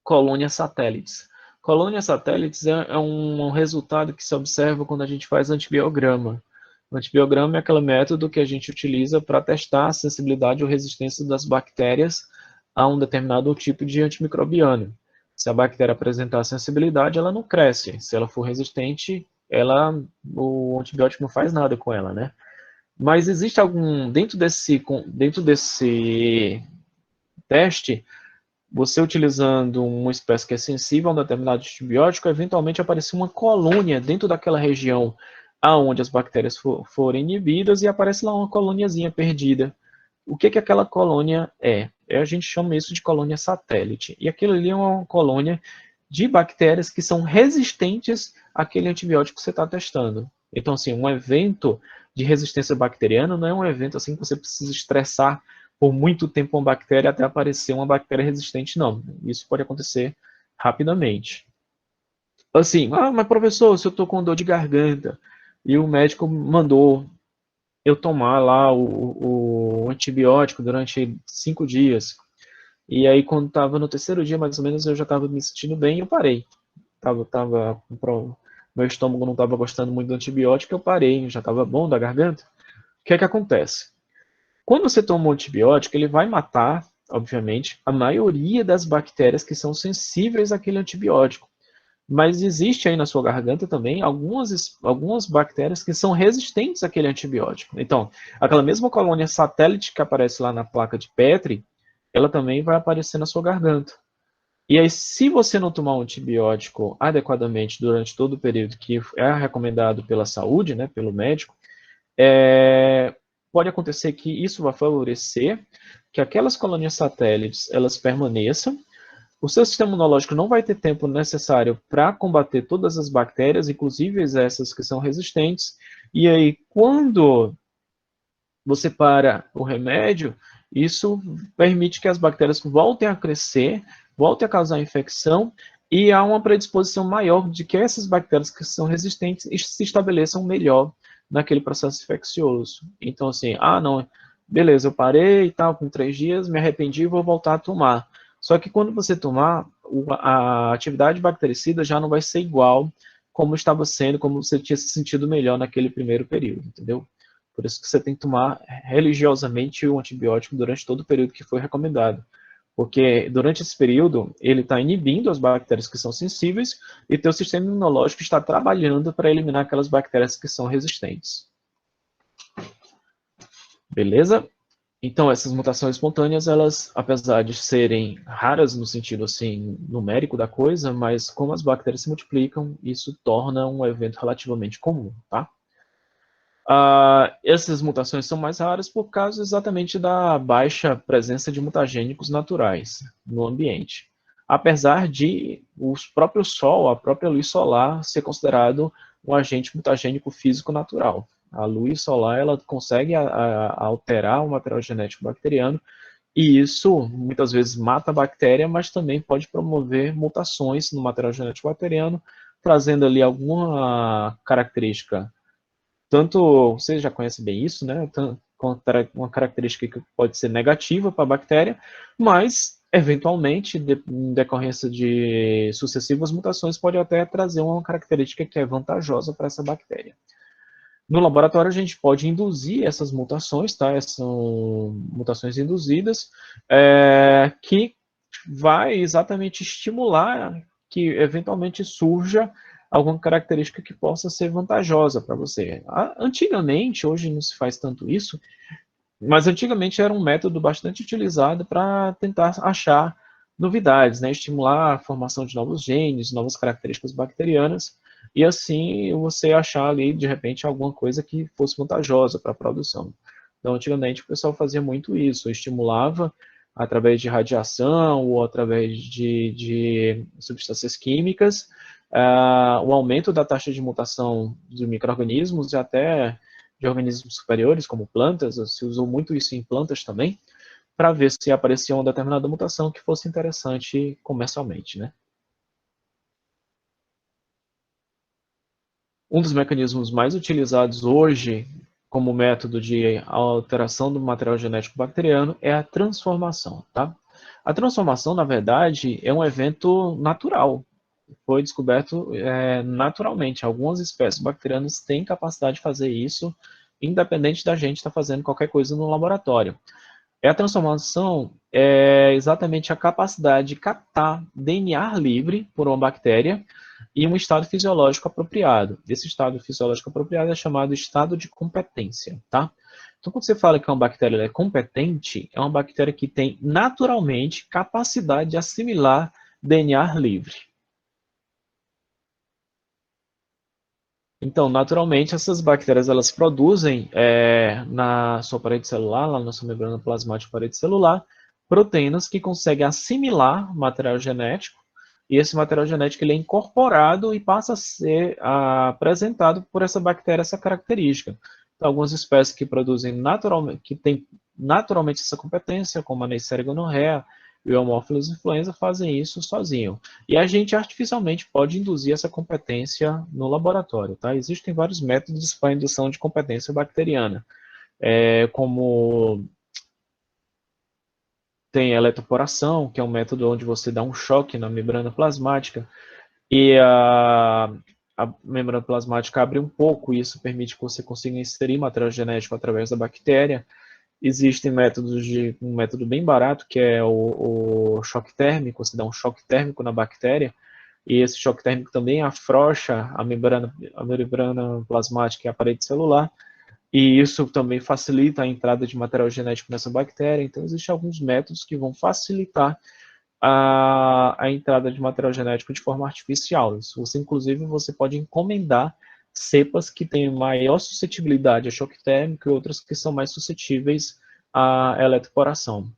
colônias satélites. Colônias satélites é um resultado que se observa quando a gente faz antibiograma. O antibiograma é aquele método que a gente utiliza para testar a sensibilidade ou resistência das bactérias a um determinado tipo de antimicrobiano. Se a bactéria apresentar sensibilidade, ela não cresce. Se ela for resistente, o antibiótico não faz nada com ela, né? Mas existe dentro desse teste, você utilizando uma espécie que é sensível a um determinado antibiótico, eventualmente aparece uma colônia dentro daquela região aonde as bactérias forem inibidas e aparece lá uma colôniazinha perdida. O que aquela colônia é? A gente chama isso de colônia satélite. E aquilo ali é uma colônia de bactérias que são resistentes àquele antibiótico que você está testando. Então, assim, um evento de resistência bacteriana não é um evento assim que você precisa estressar por muito tempo uma bactéria até aparecer uma bactéria resistente, não. Isso pode acontecer rapidamente. Assim, mas professor, se eu estou com dor de garganta e o médico mandou eu tomar lá o antibiótico durante 5 dias, e aí quando estava no terceiro dia, mais ou menos, eu já estava me sentindo bem e eu parei. Meu estômago não estava gostando muito do antibiótico, eu parei, já estava bom da garganta. O que é que acontece? Quando você toma um antibiótico, ele vai matar, obviamente, a maioria das bactérias que são sensíveis àquele antibiótico. Mas existe aí na sua garganta também algumas bactérias que são resistentes àquele antibiótico. Então, aquela mesma colônia satélite que aparece lá na placa de Petri, ela também vai aparecer na sua garganta. E aí, se você não tomar um antibiótico adequadamente durante todo o período que é recomendado pela saúde, né, pelo médico, pode acontecer que isso vai favorecer que aquelas colônias satélites elas permaneçam. O seu sistema imunológico não vai ter tempo necessário para combater todas as bactérias, inclusive essas que são resistentes. E aí, quando você para o remédio, isso permite que as bactérias voltem a crescer, voltem a causar infecção, e há uma predisposição maior de que essas bactérias que são resistentes se estabeleçam melhor naquele processo infeccioso. Então, assim, não, beleza, eu parei e tal, com 3 dias, me arrependi e vou voltar a tomar. Só que quando você tomar, a atividade bactericida já não vai ser igual como estava sendo, como você tinha se sentido melhor naquele primeiro período, entendeu? Por isso que você tem que tomar religiosamente o antibiótico durante todo o período que foi recomendado. Porque durante esse período, ele está inibindo as bactérias que são sensíveis e teu sistema imunológico está trabalhando para eliminar aquelas bactérias que são resistentes. Beleza? Então, essas mutações espontâneas, elas, apesar de serem raras no sentido assim numérico da coisa, mas como as bactérias se multiplicam, isso torna um evento relativamente comum, tá? Essas mutações são mais raras por causa exatamente da baixa presença de mutagênicos naturais no ambiente. Apesar de o próprio Sol, a própria luz solar, ser considerado um agente mutagênico físico natural. A luz solar ela consegue alterar o material genético bacteriano e isso muitas vezes mata a bactéria, mas também pode promover mutações no material genético bacteriano, trazendo ali alguma característica. Tanto, você já conhece bem isso, né? uma característica que pode ser negativa para a bactéria, mas, eventualmente, em decorrência de sucessivas mutações, pode até trazer uma característica que é vantajosa para essa bactéria. No laboratório, a gente pode induzir essas mutações, tá? Essas são mutações induzidas, que vai exatamente estimular que, eventualmente, surja alguma característica que possa ser vantajosa para você. Antigamente, hoje não se faz tanto isso, mas antigamente era um método bastante utilizado para tentar achar novidades, né? Estimular a formação de novos genes, novas características bacterianas, e assim você achar ali, de repente, alguma coisa que fosse vantajosa para a produção. Então, antigamente o pessoal fazia muito isso, estimulava através de radiação ou através de substâncias químicas, o aumento da taxa de mutação dos micro-organismos e até de organismos superiores, como plantas, se usou muito isso em plantas também, para ver se aparecia uma determinada mutação que fosse interessante comercialmente, né? Um dos mecanismos mais utilizados hoje como método de alteração do material genético bacteriano é a transformação, tá? A transformação, na verdade, é um evento natural. Foi descoberto naturalmente. Algumas espécies bacterianas têm capacidade de fazer isso, independente da gente estar fazendo qualquer coisa no laboratório. A transformação é exatamente a capacidade de captar DNA livre por uma bactéria em um estado fisiológico apropriado. Esse estado fisiológico apropriado é chamado estado de competência, tá? Então, quando você fala que uma bactéria é competente, é uma bactéria que tem naturalmente capacidade de assimilar DNA livre. Então, naturalmente, essas bactérias elas produzem na sua parede celular, lá na sua membrana plasmática parede celular, proteínas que conseguem assimilar material genético, e esse material genético ele é incorporado e passa a ser apresentado por essa bactéria, essa característica. Então, algumas espécies que produzem naturalmente, que têm naturalmente essa competência, como a Neisseria gonorrhea e o Haemophilus influenza, fazem isso sozinho. E a gente artificialmente pode induzir essa competência no laboratório, tá? Existem vários métodos para indução de competência bacteriana, como tem a eletroporação, que é um método onde você dá um choque na membrana plasmática e a membrana plasmática abre um pouco e isso permite que você consiga inserir material genético através da bactéria. Existem métodos um método bem barato, que é o choque térmico, você dá um choque térmico na bactéria, e esse choque térmico também afrouxa a membrana plasmática e a parede celular, e isso também facilita a entrada de material genético nessa bactéria. Então, existem alguns métodos que vão facilitar a entrada de material genético de forma artificial. Inclusive, você pode encomendar cepas que têm maior suscetibilidade a choque térmico e outras que são mais suscetíveis à eletroporação.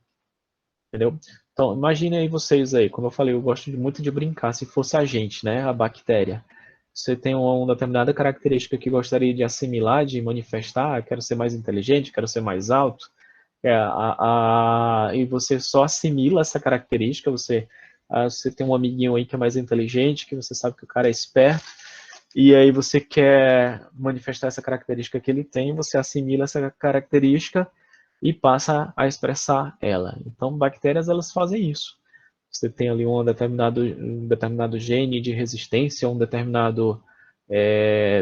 Entendeu? Então, imagine aí vocês aí, como eu falei, eu gosto muito de brincar, se fosse a gente, né, a bactéria. Você tem uma determinada característica que gostaria de assimilar, de manifestar, quero ser mais inteligente, quero ser mais alto, e você só assimila essa característica, você tem um amiguinho aí que é mais inteligente, que você sabe que o cara é esperto, e aí você quer manifestar essa característica que ele tem, você assimila essa característica e passa a expressar ela. Então, bactérias, elas fazem isso. Você tem ali um determinado gene de resistência, um determinado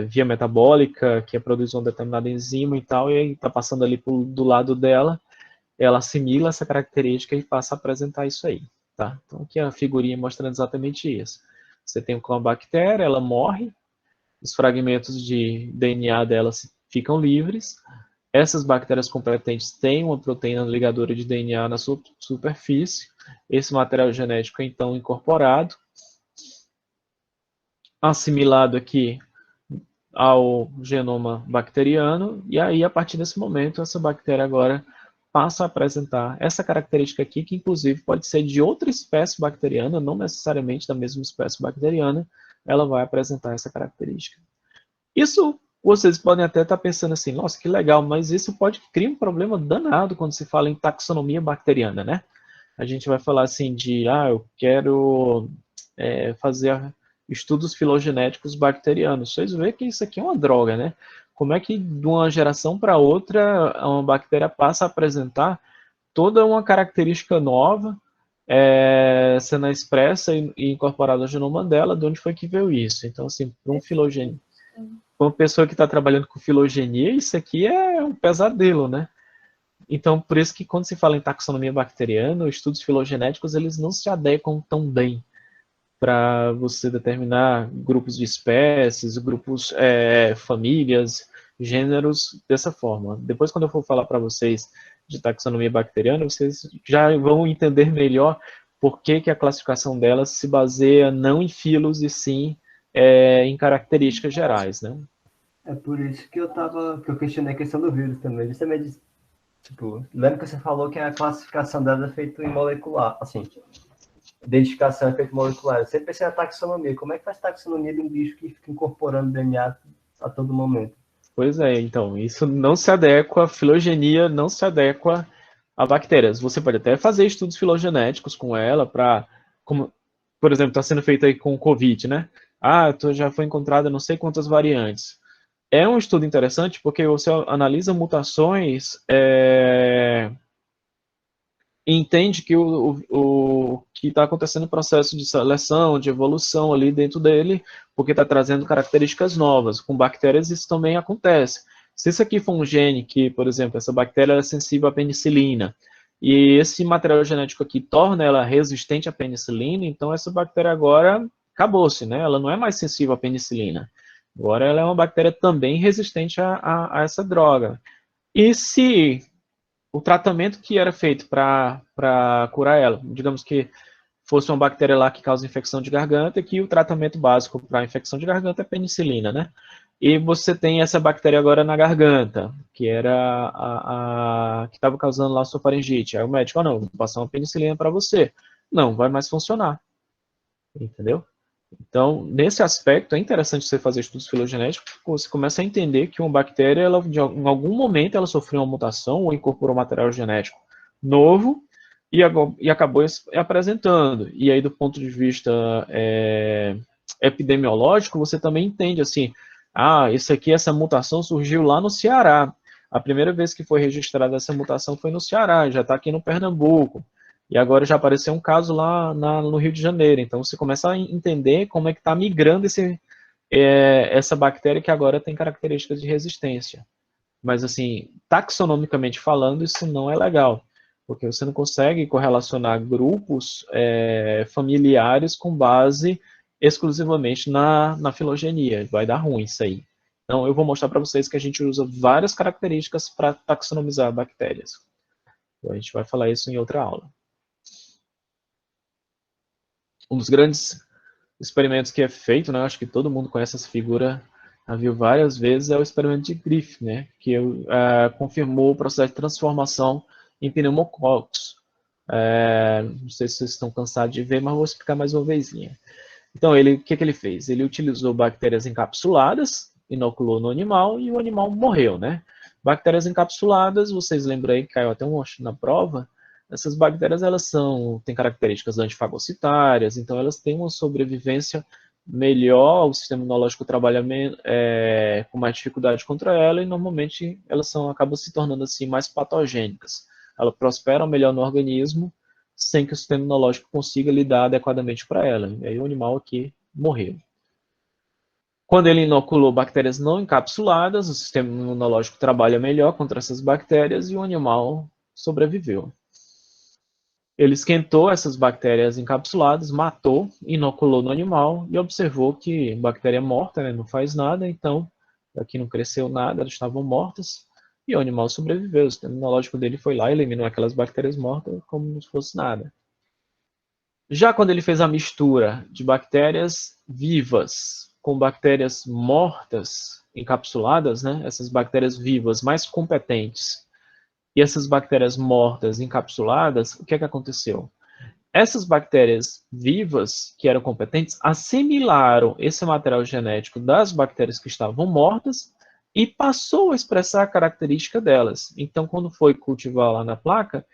via metabólica que produz uma determinada enzima e tal, e aí está passando ali do lado dela, ela assimila essa característica e passa a apresentar isso aí. Tá? Então, aqui a figurinha mostrando exatamente isso. Você tem uma bactéria, ela morre, os fragmentos de DNA dela ficam livres, essas bactérias competentes têm uma proteína ligadora de DNA na sua superfície, esse material genético é então incorporado, assimilado aqui ao genoma bacteriano, e aí a partir desse momento essa bactéria agora passa a apresentar essa característica aqui, que inclusive pode ser de outra espécie bacteriana, não necessariamente da mesma espécie bacteriana, ela vai apresentar essa característica. Isso, vocês podem até estar pensando assim, nossa, que legal, mas isso pode criar um problema danado quando se fala em taxonomia bacteriana, né? A gente vai falar assim de, eu quero fazer estudos filogenéticos bacterianos. Vocês veem que isso aqui é uma droga, né? Como é que de uma geração para outra uma bactéria passa a apresentar toda uma característica nova, sendo expressa e incorporada ao genoma dela, de onde foi que veio isso. Então, assim, para uma pessoa que está trabalhando com filogenia, isso aqui é um pesadelo, né? Então, por isso que quando se fala em taxonomia bacteriana, os estudos filogenéticos, eles não se adequam tão bem para você determinar grupos de espécies, grupos, famílias, gêneros, dessa forma. Depois, quando eu for falar para vocês de taxonomia bacteriana, vocês já vão entender melhor por que, que a classificação delas se baseia não em filos, e sim em características gerais, né? É por isso que eu questionei a questão do vírus também. Justamente, tipo, lembra que você falou que a classificação dela é feita em molecular, assim, identificação é feita molecular. Eu sempre pensei na taxonomia. Como é que faz taxonomia de um bicho que fica incorporando DNA a todo momento? Pois é, então, isso não se adequa, a filogenia não se adequa a bactérias. Você pode até fazer estudos filogenéticos com ela para, como, por exemplo, está sendo feito aí com o Covid, né? Ah, já foi encontrada não sei quantas variantes. É um estudo interessante porque você analisa mutações e entende que o que está acontecendo no processo de seleção, de evolução ali dentro dele, porque está trazendo características novas. Com bactérias isso também acontece. Se isso aqui for um gene que, por exemplo, essa bactéria é sensível à penicilina, e esse material genético aqui torna ela resistente à penicilina, então essa bactéria agora acabou-se, né? Ela não é mais sensível à penicilina. Agora ela é uma bactéria também resistente a essa droga. E se o tratamento que era feito para curar ela, digamos que fosse uma bactéria lá que causa infecção de garganta, que o tratamento básico para infecção de garganta é penicilina, né? E você tem essa bactéria agora na garganta, que era que estava causando lá a sua faringite. Aí o médico, não, vou passar uma penicilina para você. Não, vai mais funcionar, entendeu? Então, nesse aspecto, é interessante você fazer estudos filogenéticos, porque você começa a entender que uma bactéria, em algum momento, ela sofreu uma mutação ou incorporou material genético novo e acabou apresentando. E aí, do ponto de vista epidemiológico, você também entende assim, essa mutação surgiu lá no Ceará. A primeira vez que foi registrada essa mutação foi no Ceará, já está aqui no Pernambuco. E agora já apareceu um caso lá no Rio de Janeiro. Então você começa a entender como é que está migrando essa bactéria que agora tem características de resistência. Mas assim, taxonomicamente falando, isso não é legal, porque você não consegue correlacionar grupos familiares com base exclusivamente na filogenia. Vai dar ruim isso aí. Então eu vou mostrar para vocês que a gente usa várias características para taxonomizar bactérias. Então, a gente vai falar isso em outra aula. Um dos grandes experimentos que é feito, né, acho que todo mundo conhece essa figura, a viu várias vezes, é o experimento de Griffith, né, que confirmou o processo de transformação em pneumococos. Não sei se vocês estão cansados de ver, mas vou explicar mais uma vezinha. Então, o que ele fez? Ele utilizou bactérias encapsuladas, inoculou no animal e o animal morreu, né? Bactérias encapsuladas, vocês lembram aí que caiu até um na prova, essas bactérias têm características antifagocitárias, então elas têm uma sobrevivência melhor, o sistema imunológico trabalha com mais dificuldade contra ela e normalmente elas acabam se tornando assim mais patogênicas. Elas prosperam melhor no organismo sem que o sistema imunológico consiga lidar adequadamente para ela. E aí o animal aqui morreu. Quando ele inoculou bactérias não encapsuladas, o sistema imunológico trabalha melhor contra essas bactérias e o animal sobreviveu. Ele esquentou essas bactérias encapsuladas, matou, inoculou no animal e observou que bactéria morta, né, não faz nada, então aqui não cresceu nada, elas estavam mortas e o animal sobreviveu. O sistema imunológico dele foi lá e eliminou aquelas bactérias mortas como se fosse nada. Já quando ele fez a mistura de bactérias vivas com bactérias mortas, encapsuladas, né, essas bactérias vivas mais competentes, e essas bactérias mortas encapsuladas, o que é que aconteceu? Essas bactérias vivas, que eram competentes, assimilaram esse material genético das bactérias que estavam mortas e passou a expressar a característica delas. Então, quando foi cultivar lá na placa,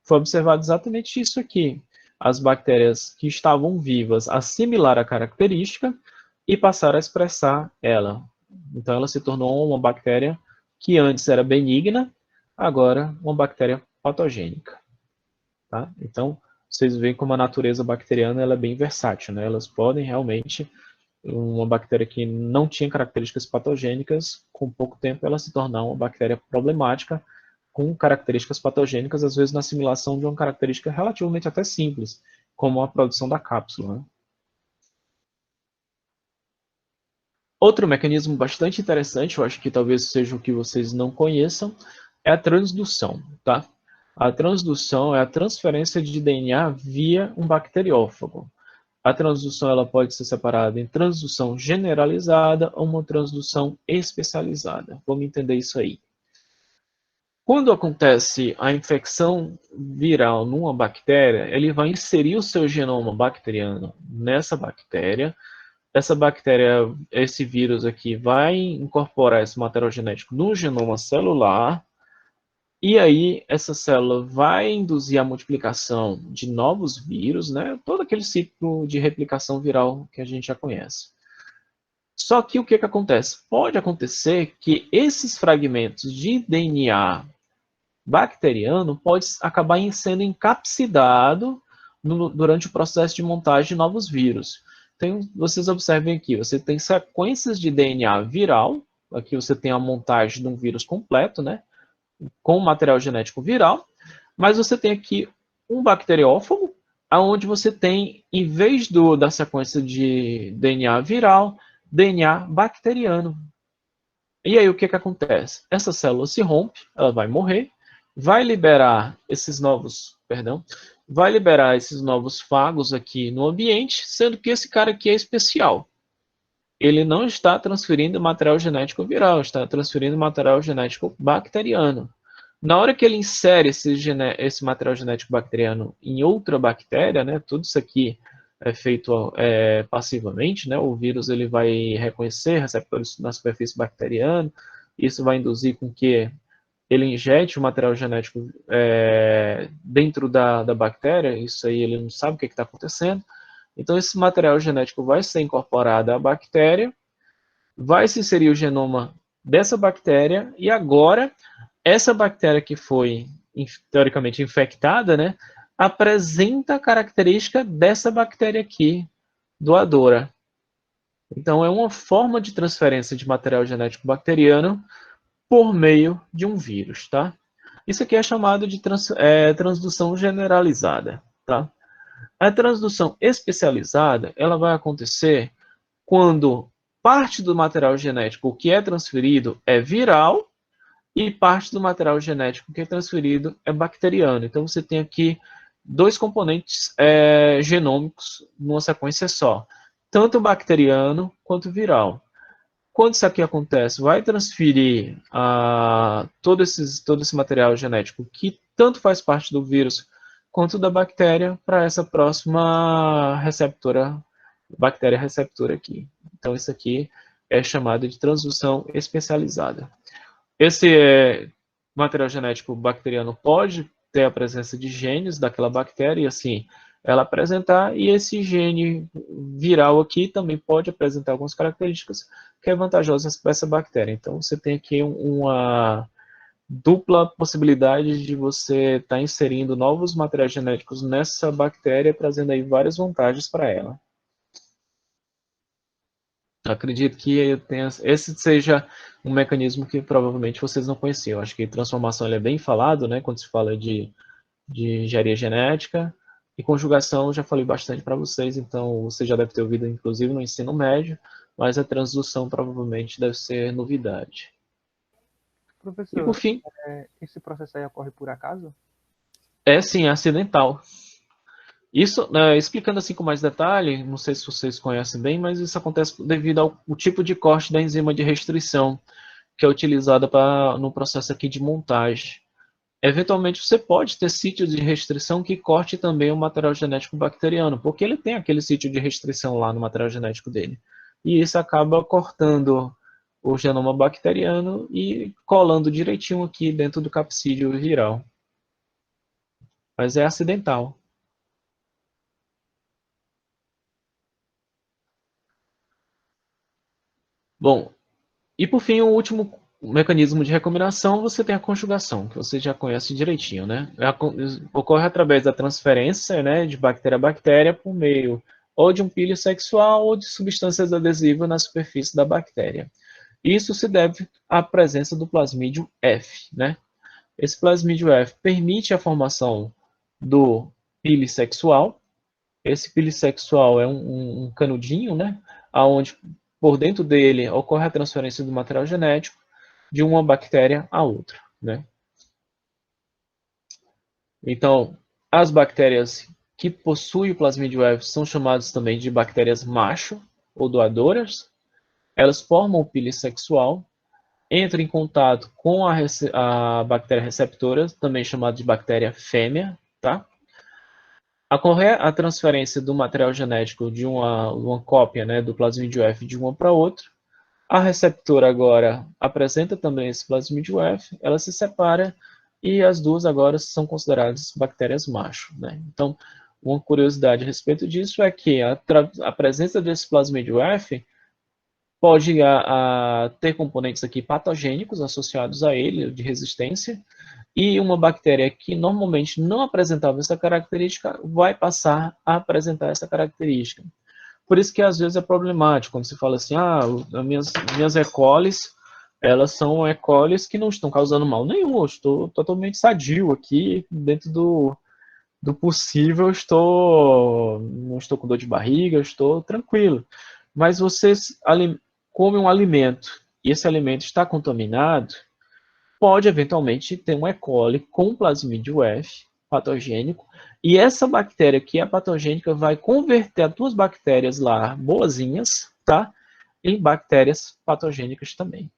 foi observado exatamente isso aqui. as bactérias que estavam vivas assimilar a característica e passar a expressar ela. Então, ela se tornou uma bactéria que antes era benigna, agora uma bactéria patogênica. Tá? Então, vocês veem como a natureza bacteriana ela é bem versátil, né? Elas podem realmente, uma bactéria que não tinha características patogênicas, com pouco tempo ela se tornar uma bactéria problemática, com características patogênicas, às vezes na assimilação de uma característica relativamente até simples, como a produção da cápsula. Né? Outro mecanismo bastante interessante, eu acho que talvez seja o que vocês não conheçam, é a transdução. Tá? A transdução é a transferência de DNA via um bacteriófago. A transdução ela pode ser separada em transdução generalizada ou uma transdução especializada. Vamos entender isso aí. Quando acontece a infecção viral numa bactéria, ele vai inserir o seu genoma bacteriano nessa bactéria. Essa bactéria, esse vírus aqui, vai incorporar esse material genético no genoma celular. E aí, essa célula vai induzir a multiplicação de novos vírus, né? Todo aquele ciclo de replicação viral que a gente já conhece. Só que o que acontece? Pode acontecer que esses fragmentos de DNA bacteriano pode acabar sendo encapsidado durante o processo de montagem de novos vírus. Então, vocês observem aqui, você tem sequências de DNA viral, aqui você tem a montagem de um vírus completo, né, com material genético viral, mas você tem aqui um bacteriófago, onde você tem, em vez da sequência de DNA viral, DNA bacteriano. E aí o que acontece? Essa célula se rompe, ela vai morrer, vai liberar esses novos, vai liberar esses novos fagos aqui no ambiente, sendo que esse cara aqui é especial. Ele não está transferindo material genético viral, está transferindo material genético bacteriano. Na hora que ele insere esse material genético bacteriano em outra bactéria, né, tudo isso aqui é feito passivamente, né, o vírus ele vai reconhecer receptores na superfície bacteriana, isso vai induzir com que ele injete o material genético dentro da bactéria, isso aí ele não sabe o que está acontecendo, então esse material genético vai ser incorporado à bactéria, vai se inserir o genoma dessa bactéria, e agora essa bactéria que foi teoricamente infectada, né, apresenta a característica dessa bactéria aqui, doadora. Então, é uma forma de transferência de material genético bacteriano por meio de um vírus, tá? Isso aqui é chamado de transdução generalizada, tá? A transdução especializada, ela vai acontecer quando parte do material genético que é transferido é viral e parte do material genético que é transferido é bacteriano. Então, você tem aqui dois componentes genômicos numa sequência só, tanto bacteriano quanto viral. Quando isso aqui acontece, vai transferir todo esse material genético que tanto faz parte do vírus quanto da bactéria para essa próxima receptora, bactéria receptora aqui. Então, isso aqui é chamado de transdução especializada. Esse material genético bacteriano pode ter a presença de genes daquela bactéria e assim ela apresentar, e esse gene viral aqui também pode apresentar algumas características que é vantajosas para essa bactéria. Então você tem aqui uma dupla possibilidade de você estar inserindo novos materiais genéticos nessa bactéria, trazendo aí várias vantagens para ela. Acredito que esse seja um mecanismo que provavelmente vocês não conheciam. Acho que transformação é bem falado, né, quando se fala de engenharia genética, e conjugação eu já falei bastante para vocês, então você já deve ter ouvido inclusive no ensino médio, mas a transdução provavelmente deve ser novidade. E por Professor, fim, esse processo aí ocorre por acaso? é sim acidental. Isso, explicando assim com mais detalhe, não sei se vocês conhecem bem, mas isso acontece devido ao tipo de corte da enzima de restrição, que é utilizada no processo aqui de montagem. Eventualmente, você pode ter sítios de restrição que corte também o material genético bacteriano, porque ele tem aquele sítio de restrição lá no material genético dele. E isso acaba cortando o genoma bacteriano e colando direitinho aqui dentro do capsídeo viral. Mas é acidental. Bom, e por fim, o último mecanismo de recombinação, você tem a conjugação, que você já conhece direitinho, né? Ocorre através da transferência, né, de bactéria a bactéria por meio ou de um píleo sexual ou de substâncias adesivas na superfície da bactéria. Isso se deve à presença do plasmídio F, né? Esse plasmídio F permite a formação do píleo sexual. Esse píleo sexual é um canudinho, né? Onde por dentro dele ocorre a transferência do material genético de uma bactéria a outra, né? Então, as bactérias que possuem o plasmídio F são chamadas também de bactérias macho ou doadoras. Elas formam o píleo sexual, entram em contato com a bactéria receptora, também chamada de bactéria fêmea, tá? Ocorre a transferência do material genético de uma cópia, né, do plasmídio F de uma para outra. A receptora agora apresenta também esse plasmídio F, ela se separa e as duas agora são consideradas bactérias macho, né? Então, uma curiosidade a respeito disso é que a presença desse plasmídio F pode ter componentes aqui patogênicos associados a ele, de resistência, e uma bactéria que normalmente não apresentava essa característica vai passar a apresentar essa característica. Por isso que às vezes é problemático, quando se fala assim, as minhas E. colis, elas são E. colis que não estão causando mal nenhum, eu estou totalmente sadio aqui, dentro do possível, não estou com dor de barriga, estou tranquilo. Mas você come um alimento e esse alimento está contaminado, pode eventualmente ter um E. coli com plasmídio F patogênico, e essa bactéria que é patogênica vai converter as duas bactérias lá, boazinhas, tá? Em bactérias patogênicas também.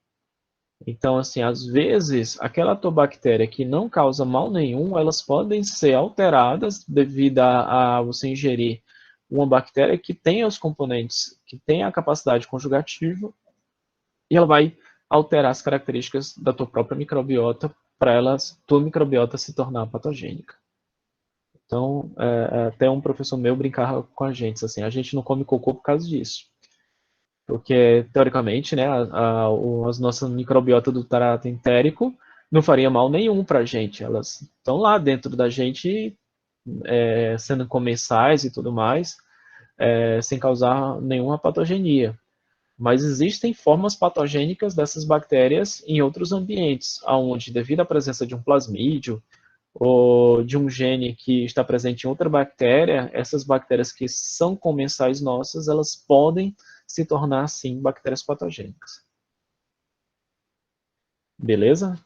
Então, assim, às vezes, aquela bactéria que não causa mal nenhum, elas podem ser alteradas devido a você ingerir uma bactéria que tenha os componentes, que tenha a capacidade conjugativa, e ela vai alterar as características da tua própria microbiota para tua microbiota se tornar patogênica. Então, até um professor meu brincava com a gente não come cocô por causa disso. Porque, teoricamente, né, as nossas microbiota do trato entérico não faria mal nenhum para a gente. Elas estão lá dentro da gente, sendo comensais e tudo mais, sem causar nenhuma patogenia. Mas existem formas patogênicas dessas bactérias em outros ambientes, onde, devido à presença de um plasmídio ou de um gene que está presente em outra bactéria, essas bactérias que são comensais nossas, elas podem se tornar, sim, bactérias patogênicas. Beleza?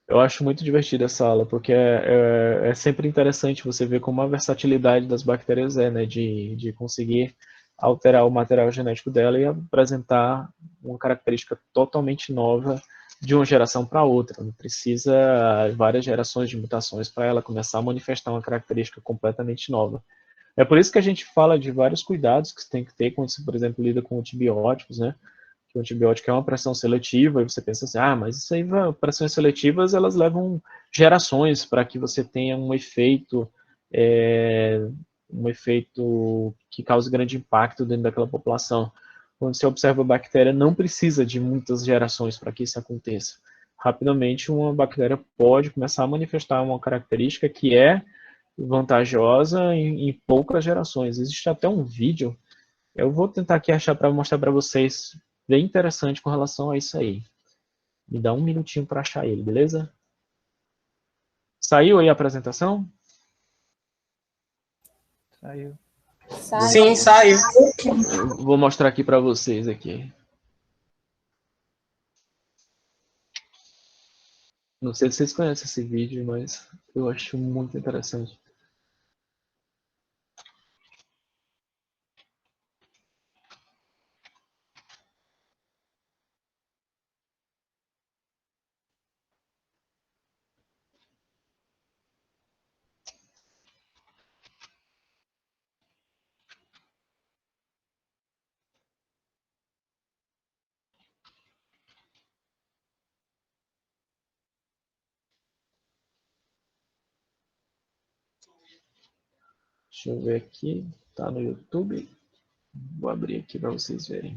Eu acho muito divertida essa aula, porque é sempre interessante você ver como a versatilidade das bactérias né, de conseguir alterar o material genético dela e apresentar uma característica totalmente nova de uma geração para outra. Não precisa várias gerações de mutações para ela começar a manifestar uma característica completamente nova. É por isso que a gente fala de vários cuidados que você tem que ter quando você, por exemplo, lida com antibióticos, né? Que o antibiótico é uma pressão seletiva, e você pensa assim, mas isso aí, pressões seletivas, elas levam gerações para que você tenha um efeito que cause grande impacto dentro daquela população. Quando você observa a bactéria, não precisa de muitas gerações para que isso aconteça. Rapidamente, uma bactéria pode começar a manifestar uma característica que é vantajosa em poucas gerações. Existe até um vídeo, eu vou tentar aqui achar para mostrar para vocês, bem interessante com relação a isso aí. Me dá um minutinho para achar ele, beleza? Saiu aí a apresentação? Saiu. Sim, saiu. Vou mostrar aqui para vocês aqui. Não sei se vocês conhecem esse vídeo, mas eu acho muito interessante. Deixa eu ver aqui. Tá no YouTube. Vou abrir aqui para vocês verem.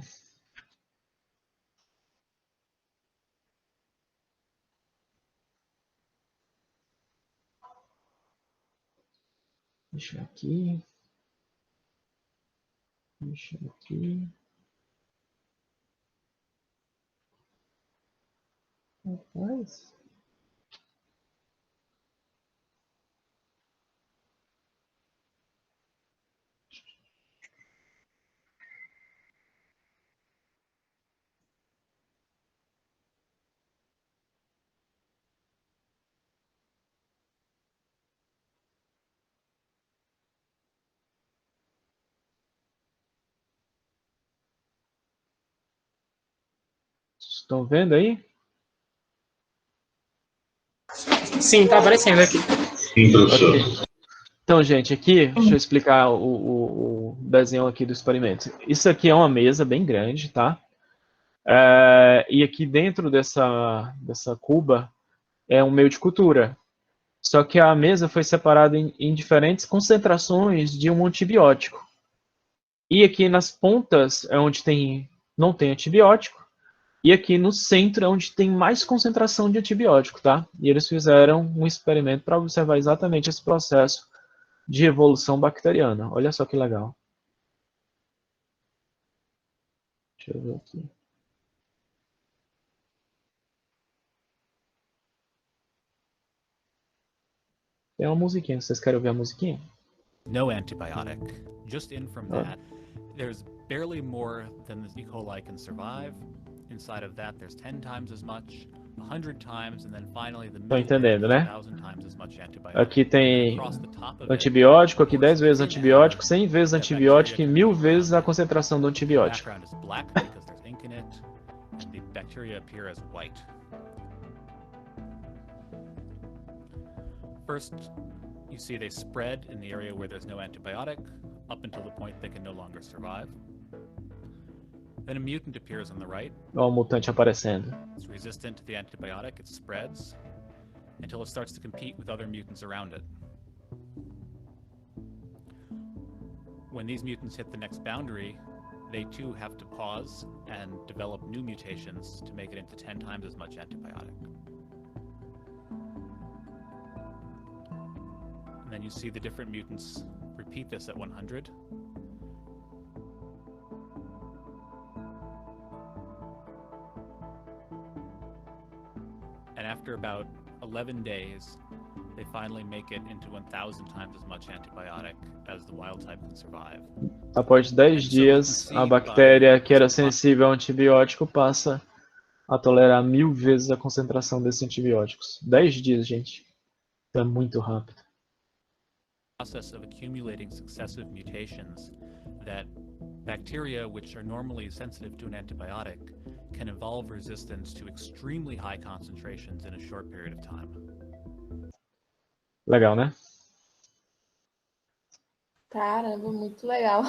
Deixa aqui. Deixa aqui. Rapaz. Estão vendo aí? Sim, tá aparecendo aqui. Sim, professor. Ok. Então, gente, aqui, deixa eu explicar o desenho aqui do experimento. Isso aqui é uma mesa bem grande, tá? E aqui dentro dessa cuba é um meio de cultura. Só que a mesa foi separada em diferentes concentrações de um antibiótico. E aqui nas pontas é onde não tem antibiótico. E aqui no centro é onde tem mais concentração de antibiótico, tá? E eles fizeram um experimento para observar exatamente esse processo de evolução bacteriana. Olha só que legal. Deixa eu ver aqui. Tem uma musiquinha. Vocês querem ouvir a musiquinha? No antibiotic. Just in from that, there's barely more than the E. coli can survive. Inside of that, there's 10 times as much, 100 times, and then finally the Tô entendendo, né? 1,000 times as much antibiotic. Aqui tem Across the top of it, antibiótico, aqui 10 vezes in antibiótico, there, 100 vezes that antibiótico e bacteria 1000 can move vezes a around it. concentração do The antibiótico. background is black because there's ink in it, and the bacteria appear as white. First, you see they spread in the area where there's no antibiotic, up until the point they can no longer survive. Then a mutant appears on the right. Olha o mutante aparecendo. It's resistant to the antibiotic, it spreads, until it starts to compete with other mutants around it. When these mutants hit the next boundary, they too have to pause and develop new mutations to make it into 10 times as much antibiotic. And then you see the different mutants repeat this at 100. And after about 11 days, they finally make it into 1,000 times as much antibiotic as the wild type can survive. Após 10 dias, a bactéria que era sensível ao antibiótico passa a tolerar 1000 vezes a concentração desses antibióticos. 10 dias, gente. É muito rápido. Process of accumulating successive mutations that bacteria which are normally sensitive to an antibiotic can evolve resistance to extremely high concentrations in a short period of time. Legal, né? Caramba, muito legal.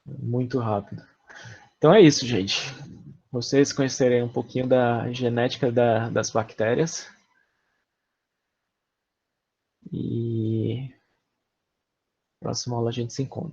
Muito rápido. Então é isso, gente. Vocês conhecerem um pouquinho da genética das bactérias. E próxima aula a gente se encontra.